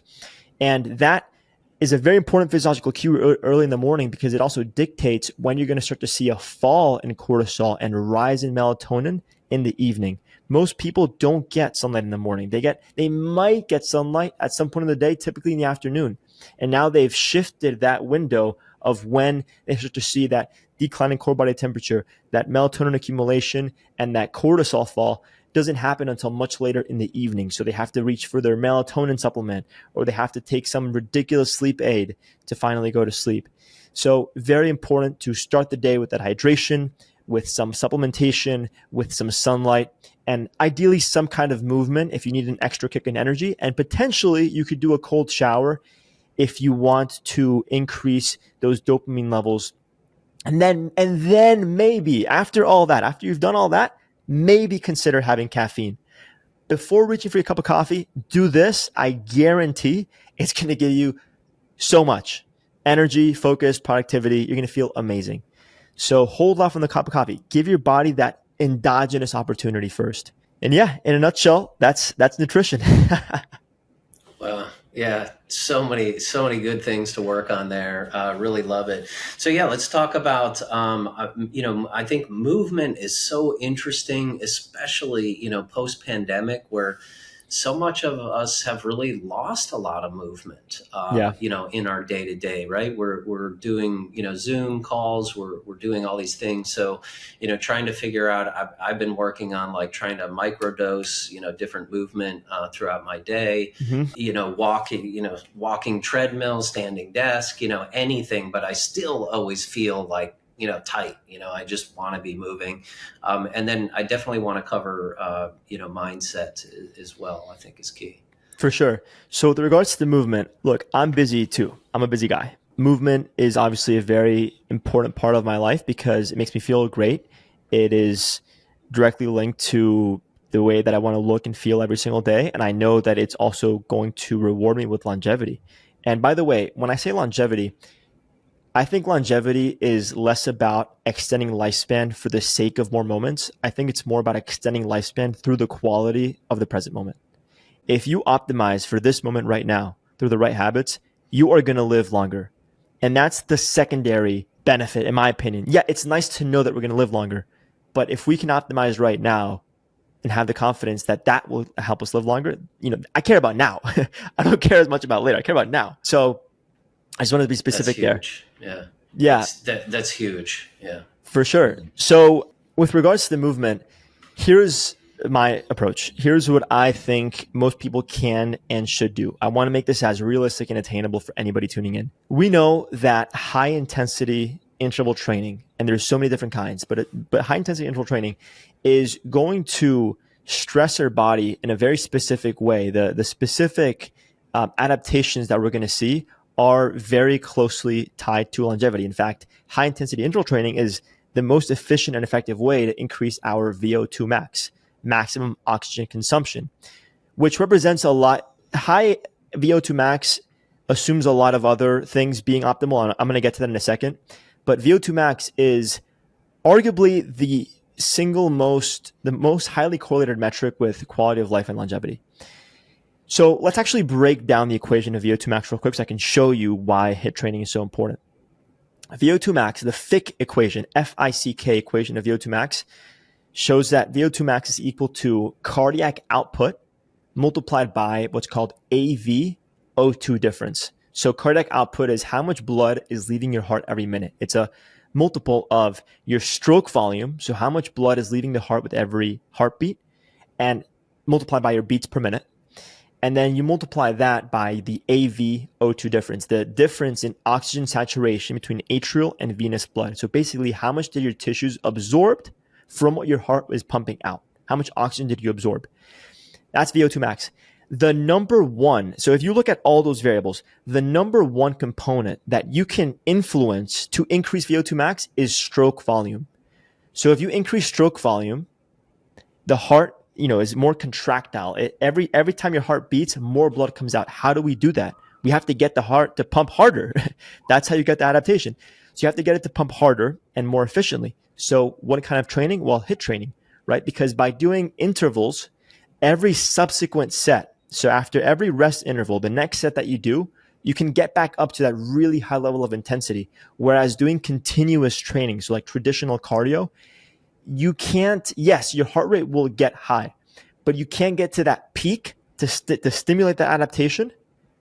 And that is a very important physiological cue early in the morning because it also dictates when you're going to start to see a fall in cortisol and rise in melatonin in the evening. Most people don't get sunlight in the morning. They might get sunlight at some point in the day, typically in the afternoon. And now they've shifted that window of when they start to see that declining core body temperature, that melatonin accumulation, and that cortisol fall doesn't happen until much later in the evening. So they have to reach for their melatonin supplement, or they have to take some ridiculous sleep aid to finally go to sleep. So very important to start the day with that hydration, with some supplementation, with some sunlight, and ideally some kind of movement if you need an extra kick in energy. And potentially you could do a cold shower if you want to increase those dopamine levels. And then maybe after you've done all that, maybe consider having caffeine. Before reaching for your cup of coffee, do this. I guarantee it's going to give you so much energy, focus, productivity. You're going to feel amazing. So hold off on the cup of coffee. Give your body that endogenous opportunity first. And yeah, in a nutshell, that's nutrition. Well, yeah, so many good things to work on there. Really love it. So yeah, let's talk about, I think movement is so interesting, especially, post-pandemic, where so much of us have really lost a lot of movement, in our day to day, right? We're doing, Zoom calls, we're doing all these things. So, trying to figure out, I've been working on like trying to microdose, different movement throughout my day, walking treadmill, standing desk, anything, but I still always feel like, tight, I just want to be moving. And then I definitely want to cover, mindset as well, I think is key. For sure. So with regards to the movement, look, I'm busy too. I'm a busy guy. Movement is obviously a very important part of my life because it makes me feel great. It is directly linked to the way that I want to look and feel every single day. And I know that it's also going to reward me with longevity. And by the way, when I say longevity, I think longevity is less about extending lifespan for the sake of more moments. I think it's more about extending lifespan through the quality of the present moment. If you optimize for this moment right now through the right habits, you are going to live longer. And that's the secondary benefit, in my opinion. Yeah, it's nice to know that we're going to live longer. But if we can optimize right now and have the confidence that that will help us live longer, I care about now. I don't care as much about later. I care about now. So I just wanted to be specific there. Yeah. That's huge. Yeah. For sure. So with regards to the movement, here's my approach. Here's what I think most people can and should do. I want to make this as realistic and attainable for anybody tuning in. We know that high intensity interval training, and there's so many different kinds, but high intensity interval training is going to stress our body in a very specific way. The specific adaptations that we're going to see are very closely tied to longevity. In fact, high intensity interval training is the most efficient and effective way to increase our VO2 max, maximum oxygen consumption, which represents a lot. High VO2 max assumes a lot of other things being optimal. And I'm going to get to that in a second. But VO2 max is arguably the most highly correlated metric with quality of life and longevity. So let's actually break down the equation of VO2 max real quick so I can show you why HIIT training is so important. VO2 max, the FICK equation, F-I-C-K equation of VO2 max, shows that VO2 max is equal to cardiac output multiplied by what's called AV-O2 difference. So cardiac output is how much blood is leaving your heart every minute. It's a multiple of your stroke volume, so how much blood is leaving the heart with every heartbeat, and multiplied by your beats per minute. And then you multiply that by the AV-O2 difference, the difference in oxygen saturation between atrial and venous blood. So basically, how much did your tissues absorb from what your heart is pumping out? How much oxygen did you absorb? That's VO2 max. the number one, so if you look at all those variables, the number one component that you can influence to increase VO2 max is stroke volume. So if you increase stroke volume, the heart, is more contractile. Every time your heart beats, more blood comes out. How do we do that? We have to get the heart to pump harder. That's how you get the adaptation. So you have to get it to pump harder and more efficiently. So what kind of training? Well, HIIT training, right? Because by doing intervals, every subsequent set, so after every rest interval, the next set that you do, you can get back up to that really high level of intensity. Whereas doing continuous training, so like traditional cardio, you can't, yes, your heart rate will get high, but you can't get to that peak to stimulate that adaptation,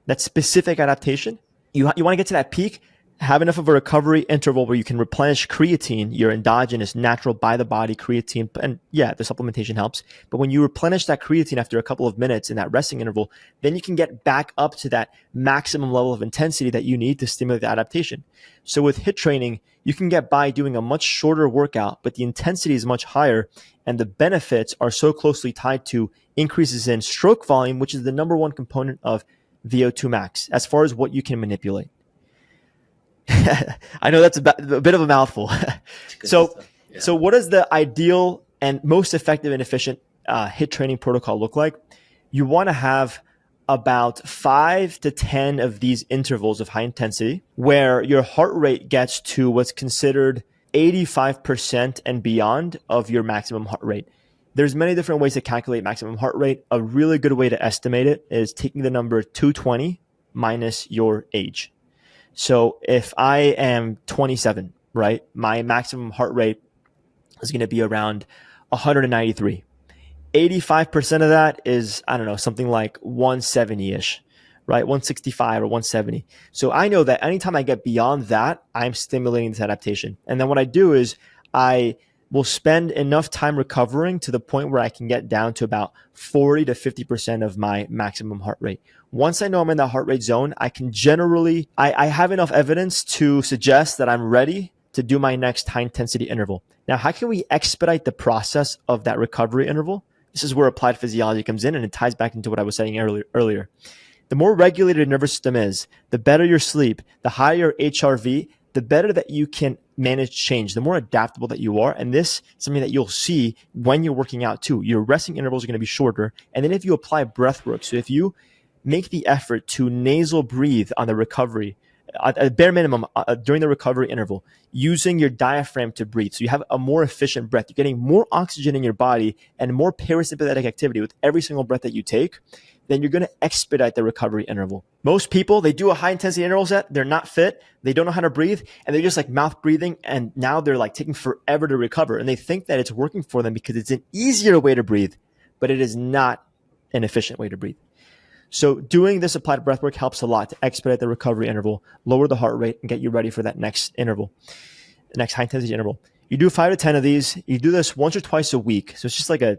that specific adaptation. You want to get to that peak, have enough of a recovery interval where you can replenish creatine, your endogenous, natural by the body creatine. And yeah, the supplementation helps. But when you replenish that creatine after a couple of minutes in that resting interval, then you can get back up to that maximum level of intensity that you need to stimulate the adaptation. So with HIIT training, you can get by doing a much shorter workout, but the intensity is much higher. And the benefits are so closely tied to increases in stroke volume, which is the number one component of VO2 max, as far as what you can manipulate. I know that's a bit of a mouthful. So what does the ideal and most effective and efficient HIIT training protocol look like? You want to have about 5 to 10 of these intervals of high intensity where your heart rate gets to what's considered 85% and beyond of your maximum heart rate. There's many different ways to calculate maximum heart rate. A really good way to estimate it is taking the number 220 minus your age. So if I am 27, right, my maximum heart rate is going to be around 193. 85% of that is, I don't know, something like 170-ish, right? 165 or 170. So I know that anytime I get beyond that, I'm stimulating this adaptation. And then what I do is I will spend enough time recovering to the point where I can get down to about 40 to 50% of my maximum heart rate. Once I know I'm in that heart rate zone, I can generally, I have enough evidence to suggest that I'm ready to do my next high intensity interval. Now, how can we expedite the process of that recovery interval? This is where applied physiology comes in, and it ties back into what I was saying earlier. The more regulated your nervous system is, the better your sleep, the higher your HRV, the better that you can manage change, the more adaptable that you are. And this is something that you'll see when you're working out too. Your resting intervals are going to be shorter. And then if you apply breath work, so if you make the effort to nasal breathe on the recovery, at a bare minimum during the recovery interval, using your diaphragm to breathe. So you have a more efficient breath. You're getting more oxygen in your body and more parasympathetic activity with every single breath that you take. Then you're going to expedite the recovery interval. Most people, they do a high intensity interval set. They're not fit. They don't know how to breathe. And they're just like mouth breathing. And now they're like taking forever to recover. And they think that it's working for them because it's an easier way to breathe, but it is not an efficient way to breathe. So doing this applied breathwork helps a lot to expedite the recovery interval, lower the heart rate, and get you ready for that next interval, the next high intensity interval. You do 5 to 10 of these. You do this once or twice a week. So it's just like a,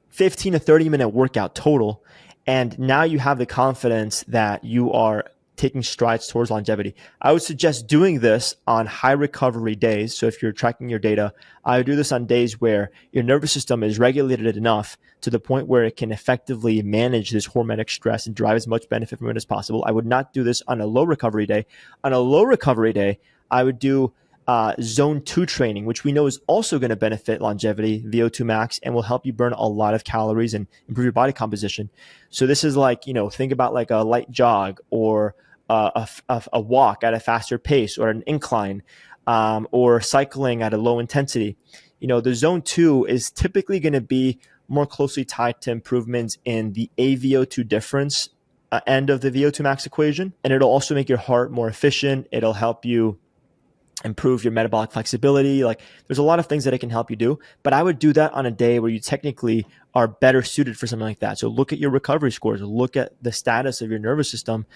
15 to 30 minute workout total. And now you have the confidence that you are taking strides towards longevity. I would suggest doing this on high recovery days. So if you're tracking your data, I would do this on days where your nervous system is regulated enough to the point where it can effectively manage this hormetic stress and drive as much benefit from it as possible. I would not do this on a low recovery day. On a low recovery day, I would do zone 2 training, which we know is also going to benefit longevity, VO2 max, and will help you burn a lot of calories and improve your body composition. So this is like, think about like a light jog or a walk at a faster pace or an incline, or cycling at a low intensity. The zone 2 is typically going to be more closely tied to improvements in the AVO2 difference end of the VO2 max equation. And it'll also make your heart more efficient. It'll help you improve your metabolic flexibility. Like there's a lot of things that it can help you do, but I would do that on a day where you technically are better suited for something like that. So look at your recovery scores, look at the status of your nervous system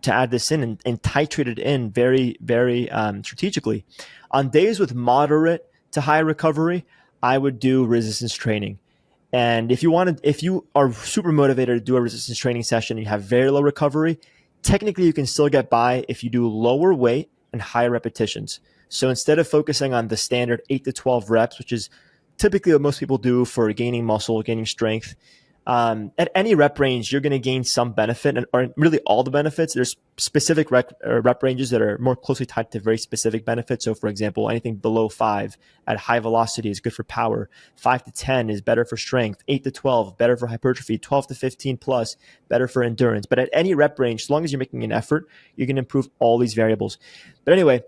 to add this in and titrate it in very, very strategically. On days with moderate to high recovery, I would do resistance training. And if you are super motivated to do a resistance training session and you have very low recovery, technically you can still get by if you do lower weight and higher repetitions. So instead of focusing on the standard 8 to 12 reps, which is typically what most people do for gaining muscle, gaining strength, At any rep range, you're going to gain some benefit, or really all the benefits. There's specific rep ranges that are more closely tied to very specific benefits. So, for example, anything below 5 at high velocity is good for power. 5 to 10 is better for strength. 8 to 12, better for hypertrophy. 12 to 15 plus, better for endurance. But at any rep range, as long as you're making an effort, you can improve all these variables. But anyway,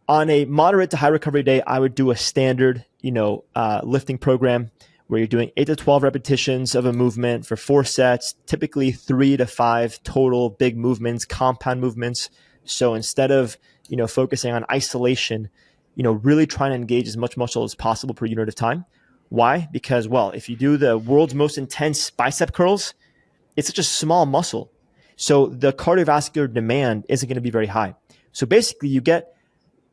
on a moderate to high recovery day, I would do a standard, lifting program where you're doing 8 to 12 repetitions of a movement for 4 sets, typically 3 to 5 total big movements, compound movements. So instead of, focusing on isolation, really trying to engage as much muscle as possible per unit of time. Why? Because, well, if you do the world's most intense bicep curls, it's such a small muscle. So the cardiovascular demand isn't going to be very high. So basically you get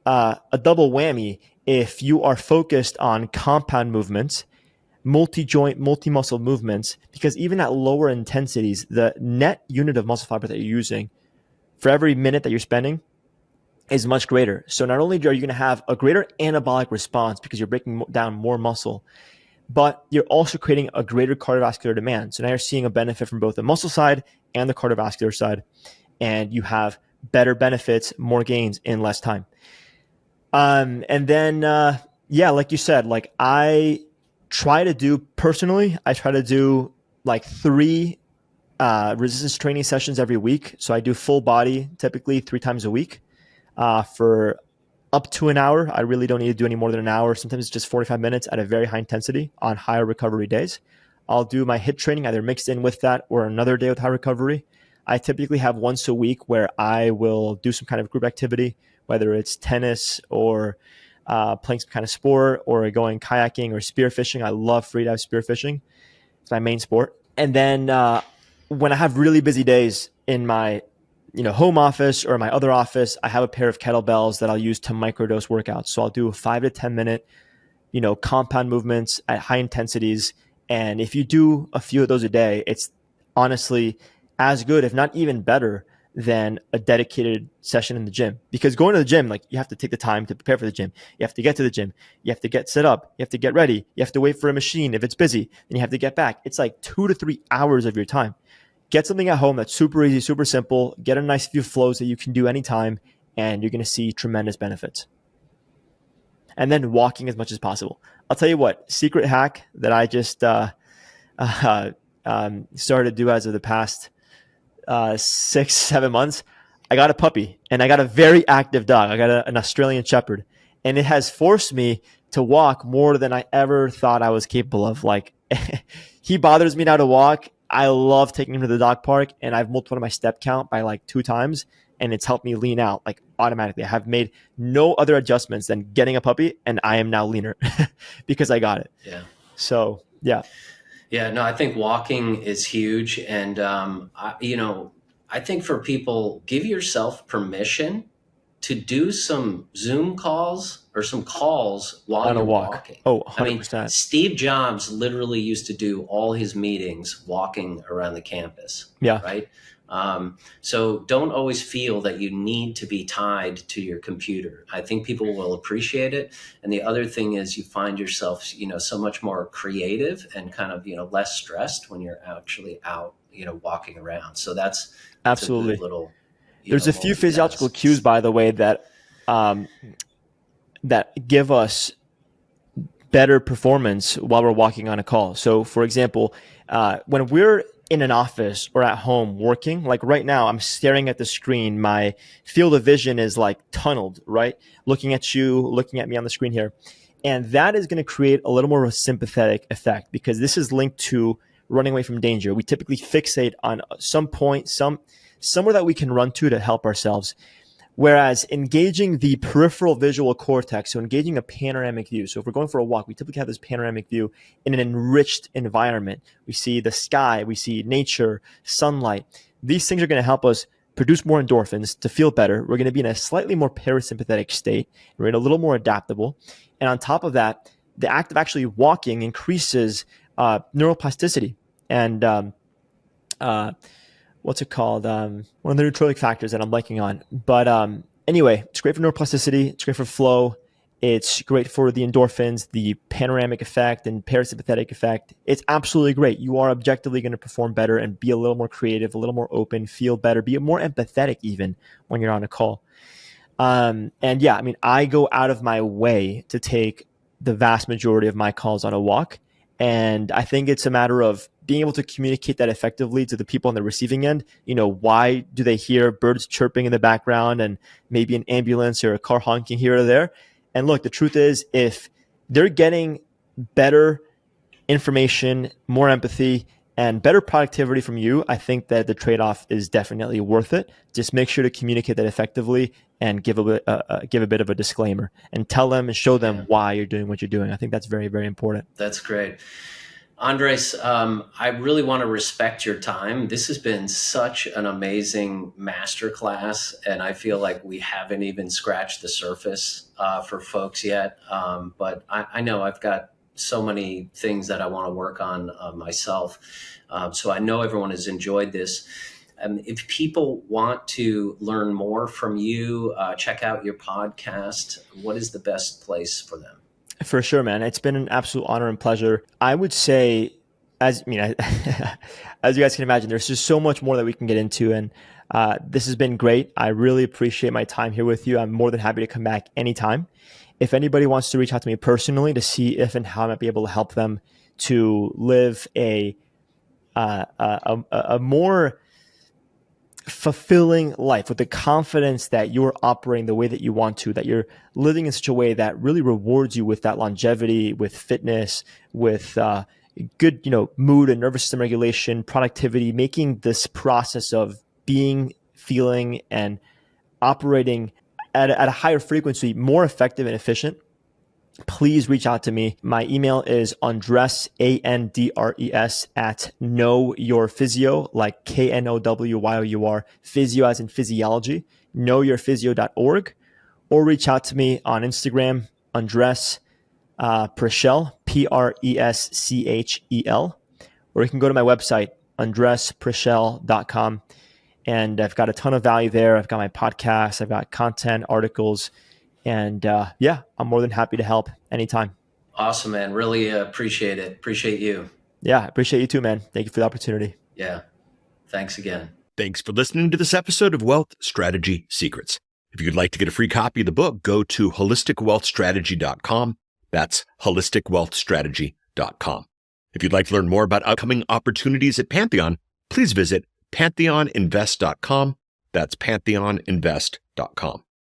a double whammy if you are focused on compound movements, multi-joint, multi-muscle movements, because even at lower intensities, the net unit of muscle fiber that you're using for every minute that you're spending is much greater. So not only are you going to have a greater anabolic response because you're breaking down more muscle, but you're also creating a greater cardiovascular demand. So now you're seeing a benefit from both the muscle side and the cardiovascular side, and you have better benefits, more gains in less time. And then, like you said, I try to do like 3 resistance training sessions every week. So I do full body, typically 3 times a week, for up to an hour. I really don't need to do any more than an hour. Sometimes it's just 45 minutes at a very high intensity on higher recovery days. I'll do my HIIT training either mixed in with that or another day with high recovery. I typically have once a week where I will do some kind of group activity, whether it's tennis or playing some kind of sport or going kayaking or spearfishing. I love freedive spearfishing. It's my main sport. And then when I have really busy days in my home office or my other office, I have a pair of kettlebells that I'll use to microdose workouts. So I'll do 5 to 10 minute, compound movements at high intensities. And if you do a few of those a day, it's honestly as good, if not even better, than a dedicated session in the gym. Because going to the gym, you have to take the time to prepare for the gym. You have to get to the gym. You have to get set up. You have to get ready. You have to wait for a machine if it's busy. Then you have to get back. It's like 2 to 3 hours of your time. Get something at home that's super easy, super simple. Get a nice few flows that you can do anytime, and you're going to see tremendous benefits. And then walking as much as possible. I'll tell you what, secret hack that I just started to do as of the past 6-7 months. I got a puppy, and I got a very active dog. I got an Australian Shepherd, and it has forced me to walk more than I ever thought I was capable of. He bothers me now to walk. I love taking him to the dog park, and I've multiplied my step count by 2 times, and it's helped me lean out automatically. I have made no other adjustments than getting a puppy, and I am now leaner because I got it. Yeah. So, yeah. Yeah, no, I think walking is huge. And, I think for people, give yourself permission to do some Zoom calls or some calls while you're walking. Oh, 100%. I mean, Steve Jobs literally used to do all his meetings walking around the campus. Yeah. Right. So don't always feel that you need to be tied to your computer. I think people will appreciate it. And the other thing is you find yourself, so much more creative and kind of, less stressed when you're actually out, walking around. So that's absolutely a good little, there's a few physiological cues, by the way, that give us better performance while we're walking on a call. So for example, when we're in an office or at home working, like right now, I'm staring at the screen. My field of vision is tunneled, right? Looking at you, looking at me on the screen here. And that is going to create a little more of a sympathetic effect because this is linked to running away from danger. We typically fixate on some point, somewhere that we can run to help ourselves. Whereas engaging the peripheral visual cortex, so engaging a panoramic view. So if we're going for a walk, we typically have this panoramic view in an enriched environment. We see the sky, we see nature, sunlight. These things are going to help us produce more endorphins to feel better. We're going to be in a slightly more parasympathetic state. We're a little more adaptable. And on top of that, the act of actually walking increases neuroplasticity and what's it called? One of the neutrophilic factors that I'm blanking on. But anyway, it's great for neuroplasticity. It's great for flow. It's great for the endorphins, the panoramic effect and parasympathetic effect. It's absolutely great. You are objectively going to perform better and be a little more creative, a little more open, feel better, be more empathetic even when you're on a call. And yeah, I mean, I go out of my way to take the vast majority of my calls on a walk. And I think it's a matter of being able to communicate that effectively to the people on the receiving end. Why do they hear birds chirping in the background and maybe an ambulance or a car honking here or there? And look, the truth is, if they're getting better information, more empathy, and better productivity from you, I think that the trade-off is definitely worth it. Just make sure to communicate that effectively and give a bit of a disclaimer and tell them and show them why you're doing what you're doing. I think that's very, very important. That's great. Andres, I really want to respect your time. This has been such an amazing masterclass, and I feel like we haven't even scratched the surface for folks yet. But I know I've got so many things that I want to work on myself. So I know everyone has enjoyed this. If people want to learn more from you, check out your podcast, what is the best place for them? For sure, man. It's been an absolute honor and pleasure. I would say, as you guys can imagine, there's just so much more that we can get into. And this has been great. I really appreciate my time here with you. I'm more than happy to come back anytime. If anybody wants to reach out to me personally to see if and how I might be able to help them to live a more fulfilling life with the confidence that you're operating the way that you want to, that you're living in such a way that really rewards you with that longevity, with fitness, with good, mood and nervous system regulation, productivity, making this process of being, feeling, and operating at a higher frequency more effective and efficient. Please reach out to me. My email is Andres, Andres, at knowyourphysio, like KNOWYOUR, physio as in physiology, knowyourphysio.org, or reach out to me on Instagram, Andrés Preschel, Preschel, or you can go to my website, andrespreschel.com. And I've got a ton of value there. I've got my podcast, I've got content, articles, and I'm more than happy to help anytime. Awesome, man. Really appreciate it. Appreciate you. Yeah, I appreciate you too, man. Thank you for the opportunity. Yeah. Thanks again. Thanks for listening to this episode of Wealth Strategy Secrets. If you'd like to get a free copy of the book, go to holisticwealthstrategy.com. That's holisticwealthstrategy.com. If you'd like to learn more about upcoming opportunities at Pantheon, please visit pantheoninvest.com. That's pantheoninvest.com.